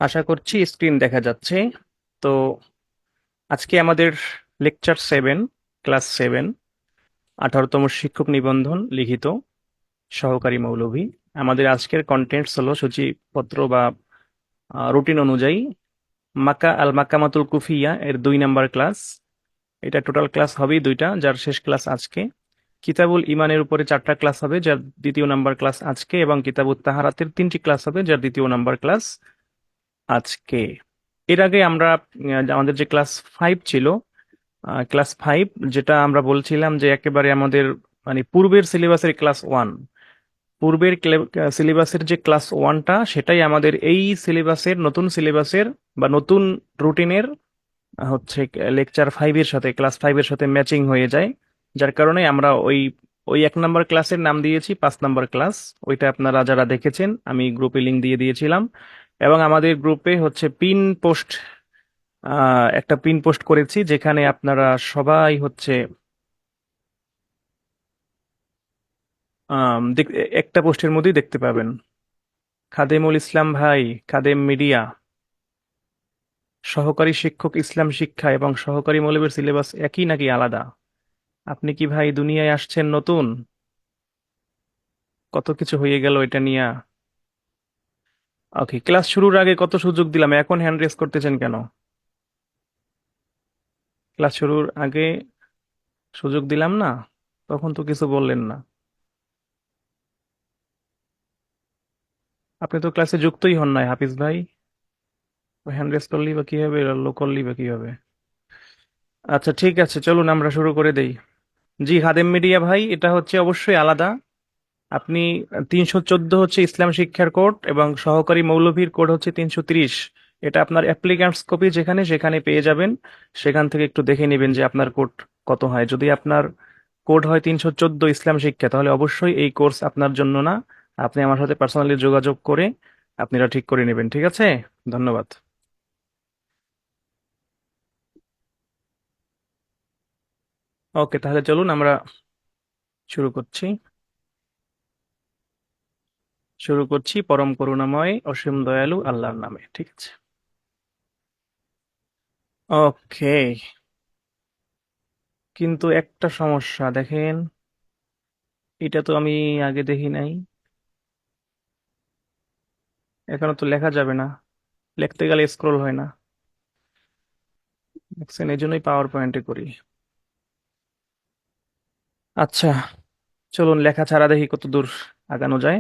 আশা করছি স্ক্রিন দেখা যাচ্ছে। তো আজকে আমাদের লেকচার 7, ক্লাস 7, 18তম শিক্ষক নিবন্ধন লিখিত সহকারী মৌলভী। আমাদের আজকের কন্টেন্টস হলো সূচিপত্র বা রুটিন অনুযায়ী মাকামাতুল কুফিয়া এর 2 নাম্বার ক্লাস। এটা টোটাল ক্লাস হবেই দুইটা, যার শেষ ক্লাস আজকে। কিতাবুল ইমানের উপরে 4টা ক্লাস হবে, যার দ্বিতীয় নাম্বার ক্লাস আজকে, এবং কিতাবুত তাহারাতের 3টি ক্লাস হবে, যার দ্বিতীয় নাম্বার ক্লাস আজকে। এর আগে আমরা আমাদের যে ক্লাস 5 ছিল, ক্লাস 5 যেটা আমরা বলছিলাম যে একেবারে আমাদের মানে পূর্বের সিলেবাসের ক্লাস 1, পূর্বের সিলেবাসের যে ক্লাস 1টা সেটাই আমাদের এই সিলেবাসের নতুন সিলেবাসের বা নতুন রুটিনের হচ্ছে লেকচার 5-এর সাথে, ক্লাস 5-এর সাথে ম্যাচিং হয়ে যায়। যার কারণে আমরা ওই ওই 1 নাম্বার ক্লাসের নাম দিয়েছি 5 নাম্বার ক্লাস। ওইটা আপনারা যারা দেখেছেন আমি গ্রুপে লিংক দিয়ে দিয়েছিলাম, এবং আমাদের গ্রুপে হচ্ছে একটা পিন পোস্ট করেছি, যেখানে আপনারা সবাই হচ্ছে একটা পোস্টের মধ্যেই দেখতে পাবেন। খাদেমুল ইসলাম ভাই, খাদেম মিডিয়া, সহকারী শিক্ষক ইসলাম শিক্ষা এবং সহকারী মৌলবীর সিলেবাস একই নাকি আলাদা? আপনি কি ভাই দুনিয়ায় আসছেন নতুন? কত কিছু হয়ে গেল এটা নিয়ে। ওকে, ক্লাস শুরুর আগে কত সুযোগ দিলাম, এখন হ্যান্ড রেজ করতেছেন কেন? ক্লাস শুরুর আগে সুযোগ দিলাম না? তখন তো কিছু বললেন না। আপনি তো ক্লাসে যুক্তই হন নাই হাফিজ ভাই। হ্যান্ড রেজ করলেই বা কি হবে, লো করলেই বা কি হবে? আচ্ছা ঠিক আছে, চলুন আমরা শুরু করে দেই। জি খাদেম মিডিয়া ভাই, এটা হচ্ছে অবশ্যই আলাদা। আপনি 314 হচ্ছে ইসলাম শিক্ষার কোড, এবং সহকারী মৌলভীর কোড হচ্ছে 330। এটা আপনার অ্যাপ্লিক্যান্টস কপি যেখানে সেখানে পেয়ে যাবেন। সেখান থেকে একটু দেখে নেবেন যে আপনার কোড কত হয়। যদি আপনার কোড হয় 314 ইসলাম শিক্ষা, তাহলে অবশ্যই এই কোর্স আপনার জন্য না। আপনি আমার সাথে পার্সোনালি যোগাযোগ করে আপনারা ঠিক করে নেবেন, ঠিক আছে? ধন্যবাদ। ওকে, তাহলে চলুন আমরা শুরু করছি। শুরু করছি পরম করুণাময় অসীম দয়ালু আল্লাহর নামে, ঠিক আছে? ওকে, কিন্তু একটা সমস্যা দেখেন, এটা তো আমি আগে দেখি নাই। এখনো তো লেখা যাবে না, লিখতে গেলে স্ক্রোল হয় না। দেখছেন, এই জন্যই পাওয়ার পয়েন্টে করি। আচ্ছা, চলুন লেখা ছাড়া দেখি কত দূর আগানো যায়।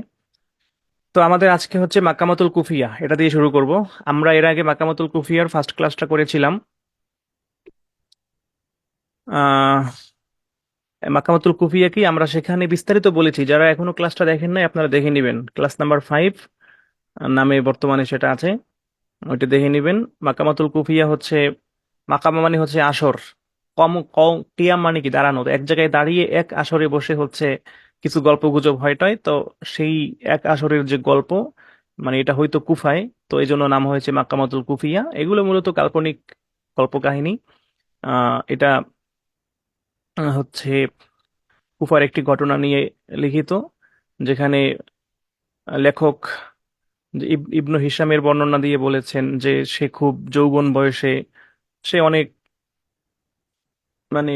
তো আমাদের আজকে হচ্ছে মাকামাতুল কুফিয়া, এটা দিয়ে শুরু করব। আমরা এর আগে মাকামাতুল কুফিয়ার ফার্স্ট ক্লাসটা করেছিলাম। আহ মাকামাতুল কুফিয়া কি আমরা সেখানে বিস্তারিত বলেছি, যারা এখনো ক্লাসটা দেখেন নাই আপনারা দেখে নেবেন। ক্লাস নাম্বার 5 নামে বর্তমানে সেটা আছে, ওইটা দেখে নেবেন। মাকামাতুল কুফিয়া হচ্ছে, মাকামা মানে হচ্ছে আসর, কম কম, কিয়াম মানে কি দাঁড়ানো। তো এক জায়গায় দাঁড়িয়ে এক আসরে বসে হচ্ছে কিছু গল্প গুজব হয়টায় তো, সেই এক আসরের যে গল্প, মানে এটা হয়তো কুফায়, তো এই জন্য নাম হয়েছে মাকামাতুল কুফিয়া। এগুলো মূলত কাল্পনিক কল্পকাহিনী। এটা হচ্ছে কুফার একটি ঘটনা নিয়ে লিখিত, যেখানে লেখক যে ইবনু হিশামের বর্ণনা দিয়ে বলেছেন যে সে খুব যৌবন বয়সে সে অনেক মানে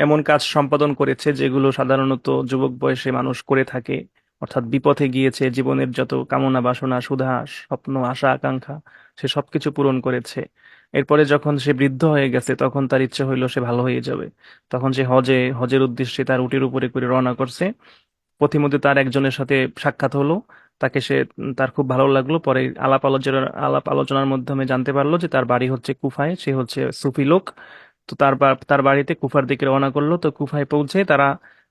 এমন কাজ সম্পাদন করেছে যেগুলো সাধারণত যুবক বয়সে মানুষ করে থাকে। অর্থাৎ বিপথে গিয়েছে, জীবনের যত কামনা বাসনা সুধা স্বপ্ন আশা আকাঙ্ক্ষা সে সবকিছু পূরণ করেছে। এরপরে যখন সে বৃদ্ধ হয়ে গেছে তখন তার ইচ্ছে হইলো সে ভালো হয়ে যাবে। তখন সে হজের উদ্দেশ্যে তার উটির উপরে করে রওনা করছে। পথিমধ্যে তার একজনের সাথে সাক্ষাৎ হলো। তাকে তার খুব ভালো লাগলো। পরে আলাপ আলোচনার মাধ্যমে জানতে পারলো যে তার বাড়ি হচ্ছে কুফায়, সে হচ্ছে সুফি লোক। তো তার বাড়িতে কুফার দিকে রওনা করলো। তো কুফায় পৌঁছে তারা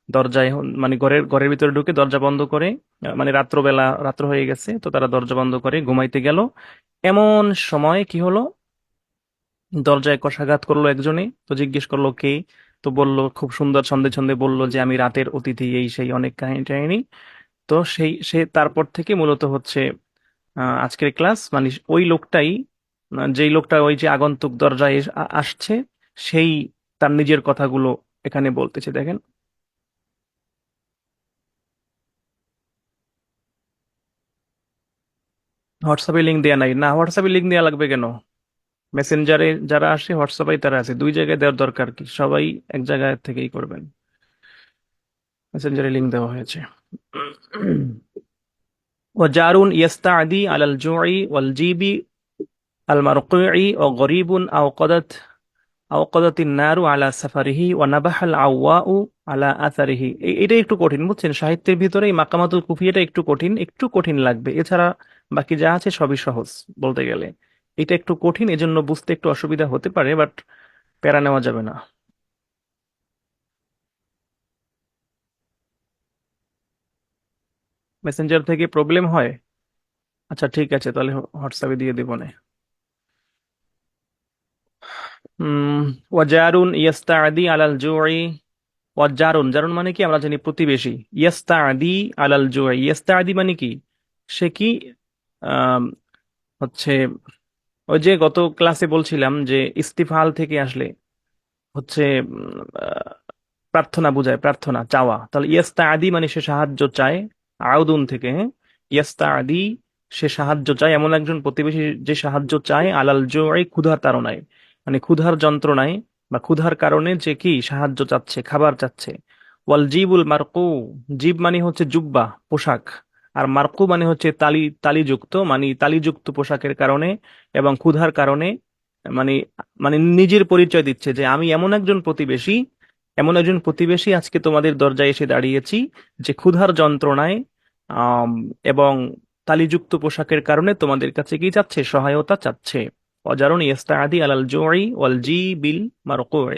দরজায় মানে ঘরের ঘরের ভিতরে ঢুকে দরজা বন্ধ করে, মানে রাত্র হয়ে গেছে, তো তারা দরজা বন্ধ করে ঘুমাইতে গেল। এমন সময় কি হলো, দরজায় কষাঘাত করলো একজনে। তো জিজ্ঞেস করলো কে? তো বলল, খুব সুন্দর ছন্দে ছন্দে বলল যে আমি রাতের অতিথি, এই সেই অনেক কাহিনী টাহিনী। তো সে তারপর থেকে মূলত হচ্ছে আজকের ক্লাস মানে ওই লোকটাই, যেই লোকটা ওই যে আগন্তুক দরজায় আসছে, সেই তার নিজের কথাগুলো এখানে বলতেছে, দেখেন। হোয়াটসঅ্যাপে লিঙ্ক দেয়া নাই না, হোয়াটসঅ্যাপে লিঙ্ক দেওয়া লাগবে কেন? মেসেঞ্জারে যারা আসে হোয়াটসঅ্যাপে তারা আছে, দুই জায়গায় দেওয়ার দরকার কি? সবাই এক জায়গায় থেকেই করবেন। মেসেঞ্জারে লিঙ্ক দেওয়া হয়েছে। ওয়াজারুন ইয়াস্তাদি আলাল জুই ওয়াল জিবি আল মারকুই ও গরিবুন আওকাদাতিন নারু আলা সাফারিহি ওয়া নাবাহাল আওয়াউ আলা আসারিহি। এটা একটু কঠিন, বুঝছেন? সাহিত্যের ভিতরে এই মাকামাতুল কুফিয়াটা একটু কঠিন, একটু কঠিন লাগবে। এছাড়া বাকি যা আছে সবই সহজ বলতে গেলে। এটা একটু কঠিন, এজন্য বুঝতে একটু অসুবিধা হতে পারে, বাট প্যারা নেওয়া যাবে না। মেসেঞ্জার থেকে প্রবলেম হয়? আচ্ছা ঠিক আছে, তাহলে হোয়াটসঅ্যাপে দিয়ে দেবো না। উম ওয়াজারুন ইয়াস্তাদি আলাল জুই। ওয়াজারুন, জারুন মানে কি আমরা জানি প্রতিবেশী। ইয়াস্তাদি আলাল জুই, ইয়াস্তাদি মানে কি? সে কি আম, হচ্ছে ওই যে গত ক্লাসে বলছিলাম যে ইস্তিফাল থেকে আসলে হচ্ছে প্রার্থনা বোঝায়, প্রার্থনা চাওয়া। তাহলে ইয়াস্তা আদি মানে সে সাহায্য চায়। আউদুন থেকে, হ্যাঁ? ইয়াস্তা আদি, সে সাহায্য চায়, এমন একজন প্রতিবেশী যে সাহায্য চায় আলাল জুই, ক্ষুধার তাড়নায়, মানে ক্ষুধার যন্ত্রণায় বা ক্ষুধার কারণে যে কি সাহায্য চাচ্ছে, খাবার চাচ্ছে। ওয়াল জিবুল মারকু, জিব মানে হচ্ছে জুব্বা, পোশাক। আর মারকু মানে হচ্ছে তালিযুক্ত, মানে তালিযুক্ত পোশাকের কারণে এবং ক্ষুধার কারণে, মানে মানে নিজের পরিচয় দিচ্ছে যে আমি এমন একজন প্রতিবেশী, এমন একজন প্রতিবেশী আজকে তোমাদের দরজায় এসে দাঁড়িয়েছি, যে ক্ষুধার যন্ত্রণায় আম, এবং তালিযুক্ত পোশাকের কারণে তোমাদের কাছে কি চাচ্ছে? সহায়তা চাচ্ছে। অজারুন ইস্তাআদি আলাল জুই ওয়াল জি বিল মারকুই।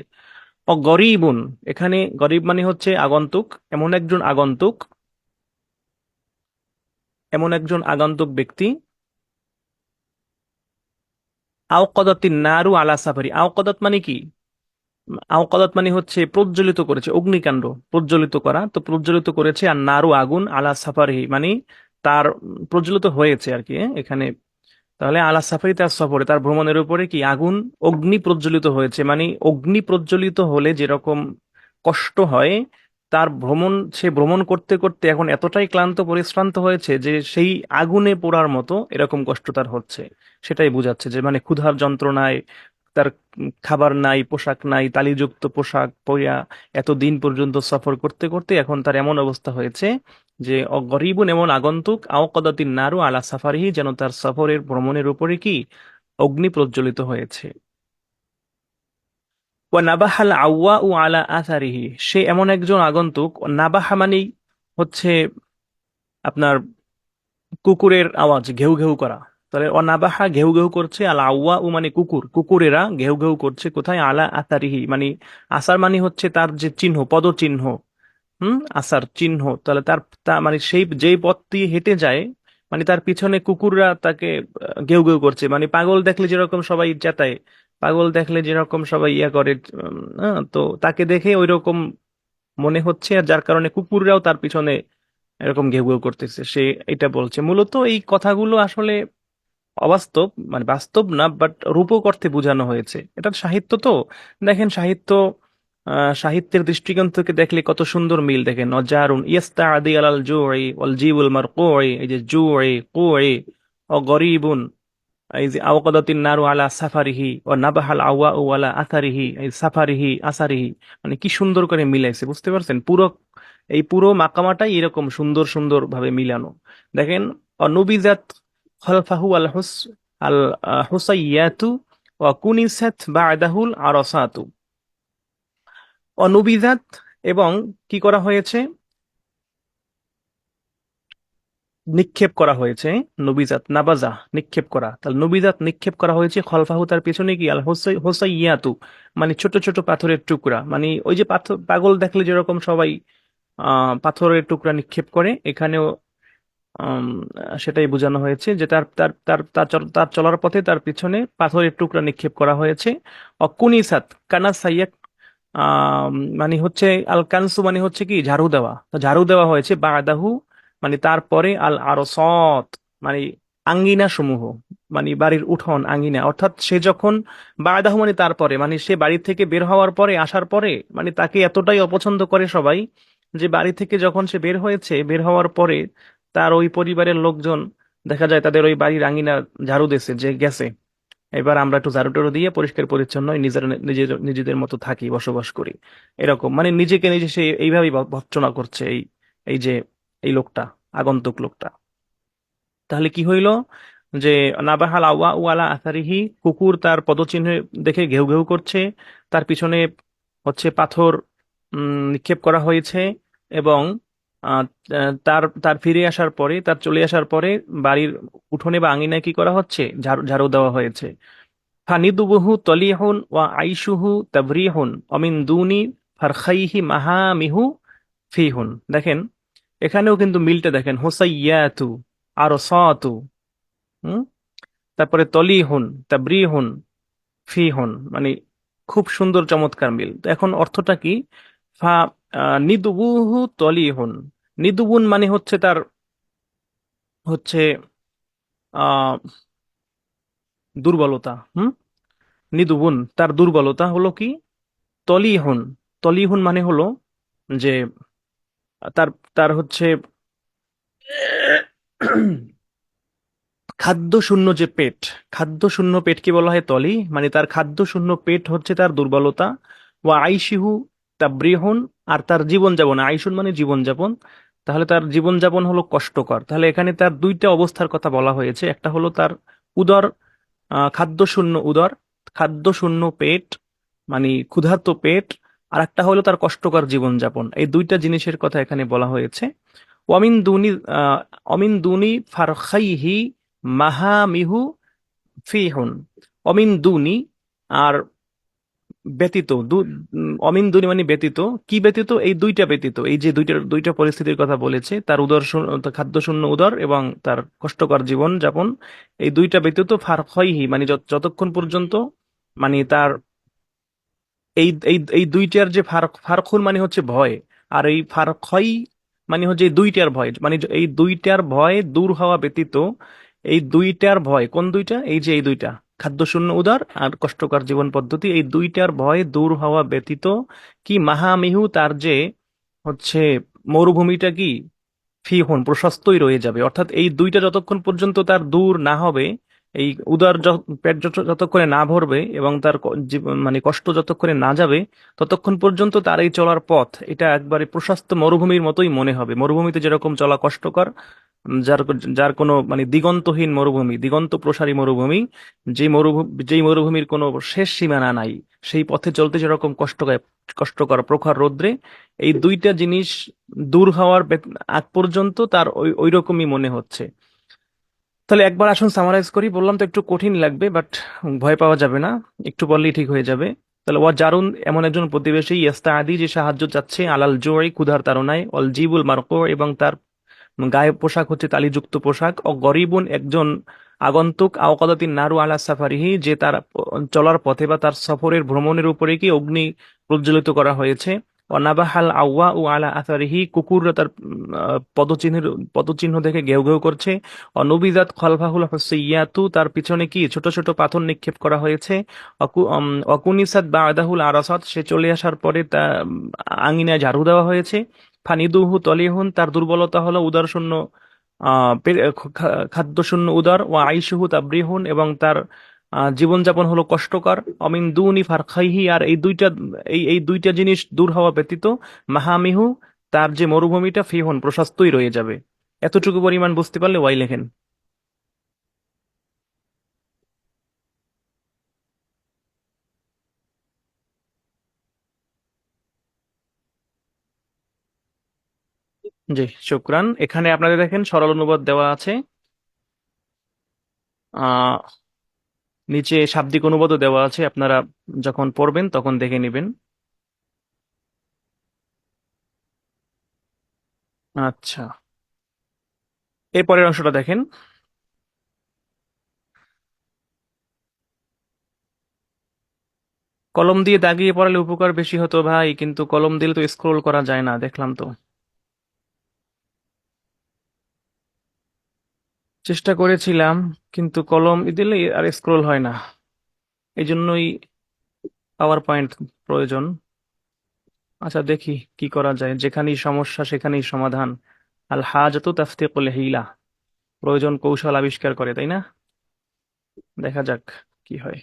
ও গরিবুন, এখানে গরিব মানে হচ্ছে আগন্তুক, এমন একজন আগন্তুক, এমন একজন আগন্তুক ব্যক্তি। আওকাদাতিন নারু আলা সাফারি, আওকাদাত মানে কি? আওকাদাত মানে হচ্ছে প্রজ্বলিত করেছে, অগ্নিকাণ্ড প্রজ্বলিত করা, তো প্রজ্বলিত করেছে। আর নারু আগুন, আলা সাফারিহি মানে তার প্রজ্বলিত হয়েছে আর কি, এখানে। তাহলে আলা সাফারি তার সফরে, তার ভ্রমণের উপরে কি আগুন, অগ্নি প্রজ্বলিত হয়েছে। মানে অগ্নি প্রজ্বলিত হলে যেরকম কষ্ট হয়, তার ভ্রমণ, সে ভ্রমণ করতে করতে এখন এতটাই ক্লান্ত পরিশ্রান্ত হয়েছে যে সেই আগুনে পোড়ার মতো এরকম কষ্ট তার হচ্ছে। সেটাই বোঝাচ্ছে যে মানে ক্ষুধার যন্ত্রণায় তার খাবার নাই, পোশাক নাই, তালিযুক্ত পোশাক পরিয়া এত দিন পর্যন্ত সফর করতে করতে এখন তার এমন অবস্থা হয়েছে যে গরিবুন, এমন আগন্তুক, আওকাদাতিন নারু আলা সাফারিহি, যেন তার সফরের ভ্রমণের উপরে কি অগ্নি প্রজ্বলিত হয়েছে। ওয়া নাবাহাল আউয়া উ আলা আথারিহি, সে এমন একজন আগন্তুক। নাবাহা মানে হচ্ছে আপনার কুকুরের আওয়াজ, ঘেউ ঘেউ করা। তাহলে অনাবাহা ঘেউ ঘেউ করছে, আল আউয়া উ মানে কুকুর, কুকুরেরা ঘেউ ঘেউ করছে কোথায়? আলা আতারিহি মানে আসার মানে হচ্ছে তার যে চিহ্ন, পদচিহ্ন। আসার চিহ্ন, তাহলে তার মানে সেই যেই পথ দিয়ে হেঁটে যায়, মানে তার পিছনে কুকুররা তাকে ঘেউ ঘেউ করছে। মানে পাগল দেখলে যেরকম সবাই চেতায়, পাগল দেখলে যেরকম সবাই ইয়া করে, তো তাকে দেখে ওই রকম মনে হচ্ছে, আর যার কারণে কুকুররাও তার পিছনে এরকম ঘেউ ঘেউ করতেছে। সে এটা বলছে মূলত। এই কথাগুলো আসলে অবাস্তব, মানে বাস্তব না, বাট রূপক অর্থে বোঝানো হয়েছে। এটা সাহিত্য তো, দেখেন সাহিত্য, সাহিত্যের দৃষ্টিকোণ থেকে দেখলে কত সুন্দর মিল। দেখেন অজারুন ইয়াস্তাদি আলাল জুই ওয়াল জিবুল মারকুই, এই যে জুই কুই, ও গরিবুন, এই যে আওকাদাতিন নারু আলা সাফারিহি ও নাবাহাল আওয়া আলা আসারিহি, এই সাফারিহি আসারিহি, মানে কি সুন্দর করে মিলাইছে, বুঝতে পারছেন? পুরো এই পুরো মাকামাটাই এরকম সুন্দর সুন্দর ভাবে মিলানো। দেখেন অনুবিজাত খলফাহু আল হুস আল হুসাইয়াতু ওয়া কুনিসাত বাদাহুল আরাসাতু। অনুবিজাত, এবং কি করা হয়েছে? নিক্ষেপ করা হয়েছে। নবিজাত, নাবাজা নিক্ষেপ করা, তাহলে নবিজাত নিক্ষেপ করা হয়েছে। খলফাহু তার পেছনে কি, আল হোসাইয়াতু মানে ছোট ছোট পাথরের টুকরা। মানে ওই যে পাথর, পাগল দেখলে যেরকম সবাই পাথরের টুকরা নিক্ষেপ করে, এখানেও আম, সেটাই বোঝানো হয়েছে যে তার তার তার তার তার চলার পথে তার পিছনে পাথরের টুকরা নিক্ষেপ করা হয়েছে। অকুনিসাত কানাস, আহ মানে হচ্ছে আল কানসু মানে হচ্ছে কি ঝাড়ু দেওয়া, তো ঝাড়ু দেওয়া হয়েছে। বাদাহু মানে তারপরে, আল আরসাত মানে আঙ্গিনা সমূহ, মানে বাড়ির উঠোন আঙ্গিনা। অর্থাৎ সে যখন, বাদাহু মানে তারপরে, মানে সে বাড়ি থেকে বের হওয়ার পরে, আসার পরে, মানে তাকে এতটাই অপছন্দ করে সবাই যে বাড়ি থেকে যখন সে বের হয়েছে, বের হওয়ার পরে তার ওই পরিবারের লোকজন দেখা যায় তাদের ওই বাড়ির আঙিনা ঝাড়ু দিছে যে গেছে, এবার আমরা একটু ঝাড়ু টাড়ু দিয়ে পরিষ্কার পরিচ্ছন্ন নিজেদের মতো থাকি, বসবাস করি। এরকম মানে নিজেকে নিজে সে এইভাবেই ভর্ৎসনা করছে এই এই যে এই লোকটা, আগন্তুক লোকটা। তাহলে কি হইল যে নাবাহাল আওয়া ওয়ালা আসারিহি, কুকুর তার পদচিহ্ন দেখে ঘেউ ঘেউ করছে, তার পিছনে হচ্ছে পাথর নিক্ষেপ করা হয়েছে, এবং আহ, তার তার ফিরে আসার পরে, তার চলে আসার পরে বাড়ির উঠোনে বা আঙিনায় কি করা হচ্ছে, ঝাড়ু ঝাড়ু দেওয়া হয়েছে। ফানিদুবুহু তলিহুন ওয়া আইশুহু তাবরিহুন অমিন দুনি ফারখাইহি মাহামিহু ফিহুন। দেখেন এখানেও কিন্তু মিলটা দেখেন, হোসাইয়াতু আর সাতু, হুম, তারপরে তলিহুন তাবরিহুন ফিহুন, মানে খুব সুন্দর চমৎকার মিল। তো এখন অর্থটা কি? ফা নিদুবুহু তলিহুন, নিদুবুন মানে হচ্ছে তার হচ্ছে আহ দুর্বলতা, হুম, নিদুবুন তার দুর্বলতা হলো কি, তলিহুন, তলিহুন মানে হলো যে তার তার হচ্ছে খাদ্য শূন্য যে পেট, খাদ্য শূন্য পেটকে বলা হয় তলি, মানে তার খাদ্য শূন্য পেট হচ্ছে তার দুর্বলতা। ওয়া আইশিহু তাবরিহুন, আর তার জীবনযাপন, আইসুন মানে জীবনযাপন, তাহলে তার জীবনযাপন হলো কষ্টকর। তাহলে এখানে তার দুইটা অবস্থার কথা বলা হয়েছে, একটা হলো তার উদর, খাদ্য শূন্য উদর, খাদ্য শূন্য পেট, মানে ক্ষুধার্ত পেট, আর একটা হলো তার কষ্টকর জীবনযাপন। এই দুইটা জিনিসের কথা এখানে বলা হয়েছে। অমিন দুনি আহ, অমিন দুনি ফারখাইহি মাহামিহু ফিহুন, অমিন দুনি আর ব্যতীত অমিন দুনি মানে ব্যতীত, কি ব্যতীত? এই দুইটা ব্যতীত, এই যে দুইটা দুইটা পরিস্থিতির কথা বলেছে, তার উদর তার খাদ্য শূন্য উদর এবং তার কষ্টকর জীবন যাপন, এই দুইটা ব্যতীত ফারখাইহি মানে যতক্ষণ পর্যন্ত, মানে তার এই এই এই দুইটার যে ফারখুন মানে হচ্ছে ভয়, আর এই ফারখই মানে হচ্ছে এই দুইটার ভয়, মানে এই দুইটার ভয় দূর হওয়া ব্যতীত, এই দুইটার ভয় কোন দুইটা? এই যে এই দুইটা, খাদ্যশূন্য উদর আর কষ্টকর জীবন পদ্ধতি, এই দুইটার ভয় দূর হওয়া ব্যতীত কি মাহামিহু তার যে হচ্ছে মরুভূমিটা কি ফিহন প্রশস্তই রয়ে যাবে। অর্থাৎ এই দুইটা যতক্ষণ পর্যন্ত তার দূর না হবে, এই পেট যতক্ষণে না ভরবে এবং তার মানে কষ্ট যতক্ষণে না যাবে, ততক্ষণ পর্যন্ত তার এই চলার পথ এটা একবারে প্রশস্ত মরুভূমির মতোই মনে হবে। মরুভূমিতে যেরকম চলা কষ্টকর, যার যার কোনো মানে দিগন্তহীন মরুভূমি, দিগন্ত প্রসারী মরুভূমি, যেই মরুভূমির কোনো শেষ সীমানা নাই, সেই পথে চলতে যেরকম কষ্টকর, কষ্টকর প্রখর রৌদ্রে, এই দুইটা জিনিস দূর হওয়ার আগ পর্যন্ত তার ওই ওই রকমই মনে হচ্ছে। তাহলে একবার আসুন সামারাইজ করি, বললাম তো একটু কঠিন লাগবে, বাট ভয় পাওয়া যাবে না, একটু বললেই ঠিক হয়ে যাবে। তাহলে ওয়া জারুন এমন একজন প্রতিবেশী, ইয়াস্তা আদি যে সাহায্য চাচ্ছে, আলাল জোয়ারি ক্ষুধার তাড়নায়, অল জিবুল মারকো এবং তার গায়ে পোশাক হচ্ছে তালিযুক্ত পোশাক, ও গরিবুন একজন আগন্তুক, আওকাদাতিন নারু আলা সাফারিহি যে তার চলার পথে বা তার সফরের ভ্রমণের উপরে কি অগ্নি প্রজ্বলিত করা হয়েছে। অনাবাহাল আউয়া ও আলা আসারিহি কুকুররা তার পদচিহ্নের পদচিহ্ন দেখে ঘেউ ঘেউ করছে। অনবিজাত খলফাহুল হসইয়াতু তার পিছনে কি ছোট ছোট পাথর নিক্ষেপ করা হয়েছে। অকুনিসাত বাদাহুল আরাসাত সে চলে আসার পরে তা আঙিনায় ঝাড়ু দেওয়া হয়েছে। ফানিদুহু তলিহুন তার দুর্বলতা হলো উদর শূন্য, খাদ্য শূন্য উদর। ও আইশুহু তাবরিহুন এবং তার জীবনযাপন হলো কষ্টকর। অমিন দুনি ফারখাইহি আর এই দুইটা, এই দুইটা জিনিস দূর হওয়া ব্যতীত মাহামিহু তার যে মরুভূমিটা ফিহুন প্রশস্তই রয়ে যাবে। এতটুকু পরিমাণ বুঝতে পারলে ওয়াই লেখেন। জি, শুক্রান। এখানে আপনাদের দেখেন সরল অনুবাদ দেওয়া আছে, আহ নিচে শাব্দিক অনুবাদও দেওয়া আছে, আপনারা যখন পড়বেন তখন দেখে নেবেন। আচ্ছা, এর পরের অংশটা দেখেন। কলম দিয়ে দাগিয়ে পড়ালে উপকার বেশি হতো ভাই, কিন্তু কলম দিলে তো স্ক্রোল করা যায় না, দেখলাম তো। চেষ্টা করেছিলাম, কিন্তু কলম দিলে আর স্ক্রোল হয় না, এই জন্যই পাওয়ার পয়েন্ট প্রয়োজন। আচ্ছা দেখি কি করা যায়, যেখানেই সমস্যা সেখানেই সমাধান। আল হাজাতু তাফতিকুল হিলা। প্রয়োজন কৌশল আবিষ্কার করে, তাই না? দেখা যাক কি হয়।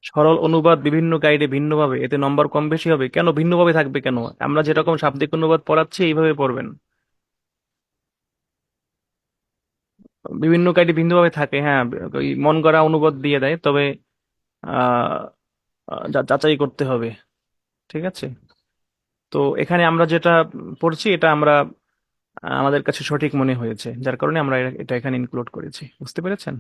সরল অনুবাদ বিভিন্ন গাইডে ভিন্নভাবে, এতে নম্বর কম বেশি হবে কেন? ভিন্নভাবে থাকবে কেন? আমরা যেরকম শাব্দিক অনুবাদ পড়াচ্ছি এইভাবে পড়বেন। বিভিন্ন গাইডে ভিন্নভাবে থাকে, হ্যাঁ। ওই মন গড়া অনুবাদ দিয়ে দেয়, তবে আহ যাচাই করতে হবে। ঠিক আছে। তো এখানে আমরা যেটা পড়ছি এটা আমরা আমাদের কাছে সঠিক মনে হয়েছে, যার কারণে আমরা এটা এখানে ইনক্লুড করেছি। বুঝতে পেরেছেন?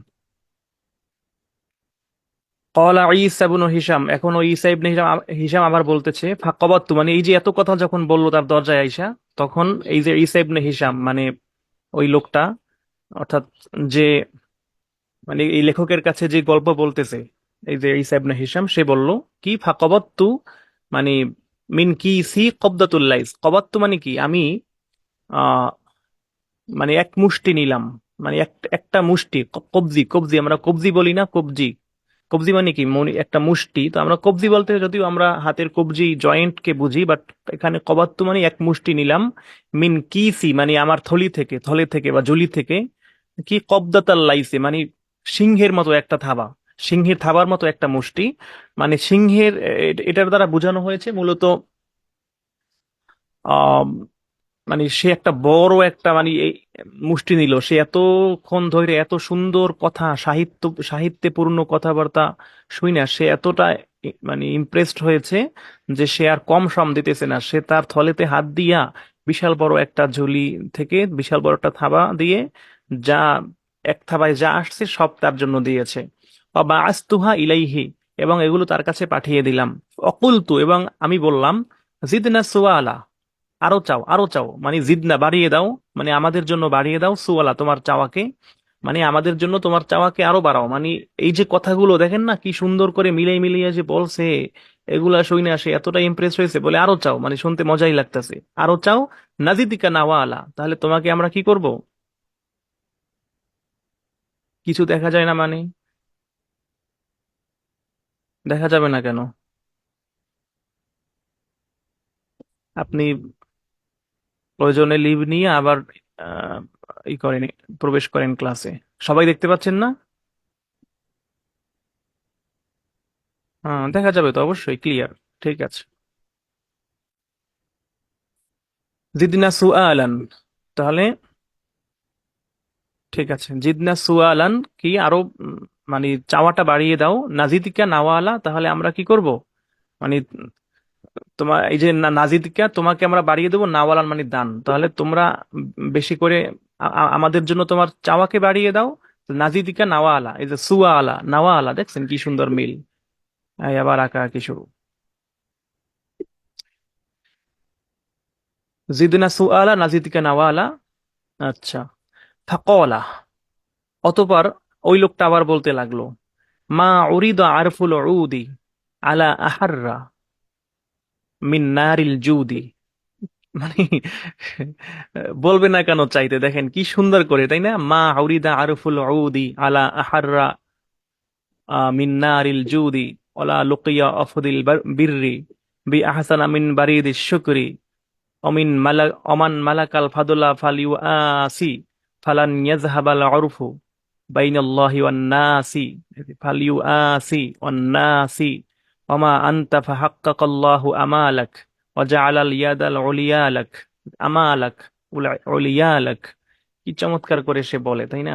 কলা ঈসা ইবনে হিশাম, এখন ওই ঈসা ইবনে হিশাম হিশাম আবার বলতেছে ফাকাবাতু, মানে এই যে এত কথা যখন বললো তার দরজায় আইসা, তখন এই যে ঈসা ইবনে হিশাম মানে ওই লোকটা, অর্থাৎ যে মানে এই লেখকের কাছে যে গল্প বলতেছে, এই যে ঈসা ইবনে হিশাম, সে বলল কি ফাকাবাতু, মানে মিন কি সি কবদাতুল লাইস, কবাত্তু মানে কি আমি আহ মানে এক মুষ্টি নিলাম, মানে একটা মুষ্টি, কবজি, কবজি আমরা কবজি বলি না, কবজি। কবজি মানে কি একটা মুষ্টি, তো আমরা কবজি বলতে যদিও আমরা হাতের কবজি জয়েন্ট কে বুঝি, বাট এখানে কবাত্তু মানে এক মুষ্টি নিলাম, মিন কিসি মানে আমার থলি থেকে, থলে থেকে বা জুলি থেকে, কি কবদাতাল লাইসে মানে সিংহের মতো একটা থাবা, সিংহের থাবার মতো একটা মুষ্টি, মানে সিংহের এটার দ্বারা বোঝানো হয়েছে মূলত মানে সে একটা বড় একটা মানে এই মুষ্টি নিল, সে এতক্ষণ ধরে এত সুন্দর কথা, সাহিত্যে পূর্ণ কথাবার্তা শুই না, সে এতটা মানে ইমপ্রেসড হয়েছে যে সে আর কম সম দিতেছে না, সে তার থলেতে হাত দিয়া বিশাল বড় একটা ঝুলি থেকে বিশাল বড় একটা থাবা দিয়ে যা এক থাবায় যা আসছে সব তার জন্য দিয়েছে। বা আস্তুহা ইলাইহি, এবং এগুলো তার কাছে পাঠিয়ে দিলাম। অকুলতু, এবং আমি বললাম, জিদনা সুআলা, আরো চাও, আরো চাও, মানে জিদনা বাড়িয়ে দাও, মানে আমাদের জন্য বাড়িয়ে দাও, সুওয়ালা তোমার চাওয়াকে, মানে আমাদের জন্য তোমার চাওয়াকে আরো বাড়াও, মানে এই যে কথাগুলো দেখেন না কি সুন্দর করে মিলাই মিলিয়ে যে বলছে, এগুলা শুই না সে এতটা ইমপ্রেস হয়েছে, বলে আরো চাও, মানে শুনতে মজাই লাগতেছে, আরো চাও, নাজিদিকা নাওয়ালা, তাহলে তোমাকে আমরা কি করব? কিছু দেখা যায় না মানে? দেখা যাবে না কেন? আপনি প্রয়োজনে লিভ নিয়ে আবার আহ, ই করেন, প্রবেশ করেন ক্লাসে, সবাই দেখতে পাচ্ছেন না? হ্যাঁ, দেখা যাবে তো, অবশ্যই ক্লিয়ার। ঠিক আছে। জিদনা সুআলান, তাহলে ঠিক আছে, জিদনা সুআলান কি আরো মানে চাওয়াটা বাড়িয়ে দাও, নাজিদিকা নাওয়ালা, তাহলে আমরা কি করব? মানে তোমার এই যে নাজিদিকা, তোমাকে আমরা বাড়িয়ে দেবো, নাওয়ালান মানে দান, তাহলে তোমরা বেশি করে আমাদের জন্য তোমার চাওয়াকে বাড়িয়ে দাও। নাজিদিকা নাওয়ালা, এই যে সুয়া আলা নাওয়া আলা, দেখছেন কি সুন্দর মিল। এই আবার আঁকা আঁকি শুরু। জিদনা সুআলা নাজিদিকা নাওয়ালা। আচ্ছা। ফাকলা, অতঃপর ওই লোকটা আবার বলতে লাগলো, মা উরিদ আরফুল উদি আলা আহাররা মিন নারিল জুদি, মানে বলবে না কেন চাইতে, দেখেন কি সুন্দর করে, তাই না? মা উরিদা আরফুল উদি আলা আহাররা মিন নারিল জুদি ওলা লুকিয়া আফদিল বিররি বি আহসানা মিন বারিদিশ শুকরি অমিন মালা অমান মালাকাল ফাদুলা ফালিউ আসি ফালান ইয়াজহাবাল উরফু বাইনাল্লাহি ওয়ান নাসি ফালিউ আসি ওয়ান নাসি ওমা আনতা ফাহাক্কাকাল্লাহু আমালাক ওয়া জাআলাল ইয়াদাল উলিয়া লাক আমালাক উলিয়া লাক। কি চমৎকার করে সে বলে, তাই না?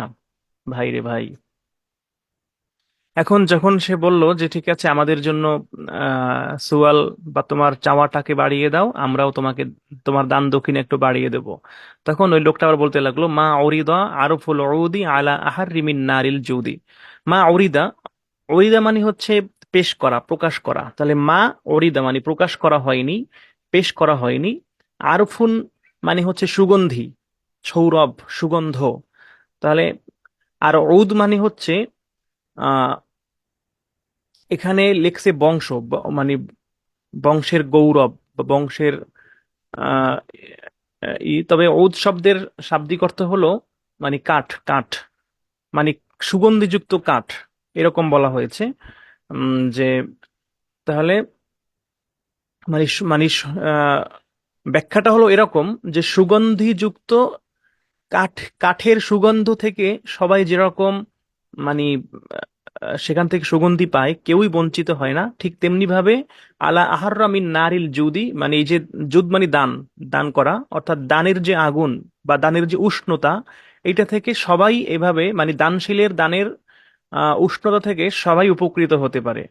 ভাই রে ভাই। এখন যখন সে বলল যে ঠিক আছে আমাদের জন্য সুয়াল বা তোমার চাওয়াটাকে বাড়িয়ে দাও, আমরাও তোমাকে তোমার দান দক্ষিণ একটু বাড়িয়ে দেব, তখন ওই লোকটা আবার বলতে লাগলো, মা উরিদা আরফুল উদি আলা আহাররি মিন নারিল জুদি। মা উরিদা, উরিদা মানে হচ্ছে পেশ করা, প্রকাশ করা, তাহলে মা উরিদা মানে প্রকাশ করা হয়নি, পেশ করা হয়নি। আরফুন মানে হচ্ছে সুগন্ধি, সৌরভ, সুগন্ধ, তাহলে আর ঔদ মানে হচ্ছে এখানে লেখছে বংশ, মানে বংশের গৌরব বা বংশের আহ তবে ঔদ শব্দের শাব্দিক অর্থ হলো মানে কাঠ, কাঠ মানে সুগন্ধিযুক্ত কাঠ, এরকম বলা হয়েছে। যে তাহলে মানে ব্যাখ্যাটা হলো এরকম যে সুগন্ধিযুক্ত কাঠ, কাঠের সুগন্ধ থেকে সবাই যেরকম মানে সেখান থেকে সুগন্ধি পায়, কেউই বঞ্চিত হয় না, ঠিক তেমনি ভাবে আলা আহাররা মিন নারিল জুদি, মানে এই যে জুদ মানে দান, দান করা, অর্থাৎ দানের যে আগুন বা দানের যে উষ্ণতা, এটা থেকে সবাই এভাবে মানে দানশীলের দানের উষ্ণতা থেকে সবাই উপকৃত হতে পারে।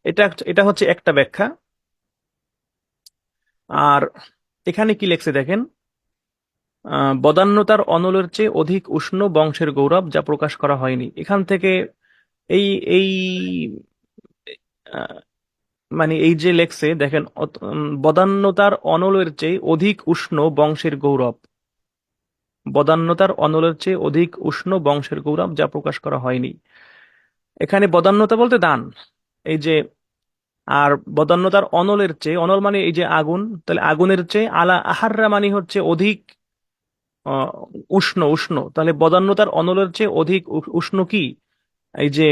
এটা এটা হচ্ছে একটা ব্যাখ্যা। আর এখানে কি লেখছে দেখেন, বদান্যতার অনলের চেয়ে অধিক উষ্ণ বংশের গৌরব যা প্রকাশ করা হয়নি। এখান থেকে এই এই আহ, মানে এই যে লেখছে দেখেন, বদান্যতার অনলের চেয়ে অধিক উষ্ণ বংশের গৌরব, বদান্যতার অনলের চেয়ে অধিক উষ্ণ বংশের গৌরব যা প্রকাশ করা হয়নি। এখানে বদান্যতা বলতে দান, এই যে, আর বদান্যতার অনলের চেয়ে, অনল মানে এই যে আগুন, তাহলে আগুনের চেয়ে আলা আহাররা মানে হচ্ছে অধিক আহ, উষ্ণ, উষ্ণ, তাহলে বদান্যতার অনলের চেয়ে অধিক উষ্ণ কি, এই যে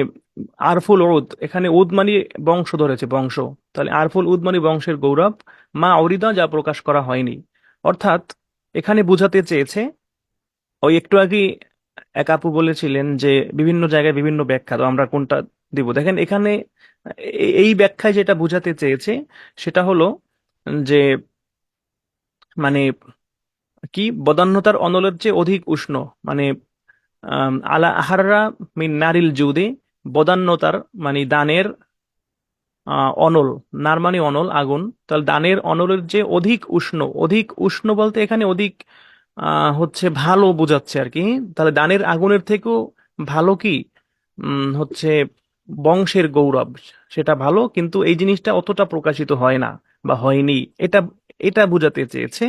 আরফুল উদ, এখানে উদ মানে বংশ ধরেছে, বংশ, তাহলে আরফুল উদ মানে বংশের গৌরব, মা অরিদা যা প্রকাশ করা হয়নি। অর্থাৎ এখানে বুঝাতে চেয়েছে, ওই একটু আগে এক আপু বলেছিলেন যে বিভিন্ন জায়গায় বিভিন্ন ব্যাখ্যা, তো আমরা কোনটা দিব, দেখেন এখানে এই ব্যাখ্যায় যেটা বুঝাতে চেয়েছে সেটা হলো যে মানে কি, বদান্যতার অনলের চেয়ে অধিক উষ্ণ, মানে আলা আহাররা মিন নারিল জুদে, বদান্যতার মানে দানের অনল, নার মানে অনল আগুন, তাহলে দানের অনলের যে অধিক উষ্ণ, অধিক উষ্ণ বলতে এখানে অধিক হচ্ছে ভালো বোঝাচ্ছে আর কি। তাহলে দানের আগুনের থেকেও ভালো কি, হচ্ছে বংশের গৌরব, সেটা ভালো, কিন্তু এই জিনিসটা অতটা প্রকাশিত হয় না বা হয়নি, এটা এটা বোঝাতে চেয়েছে।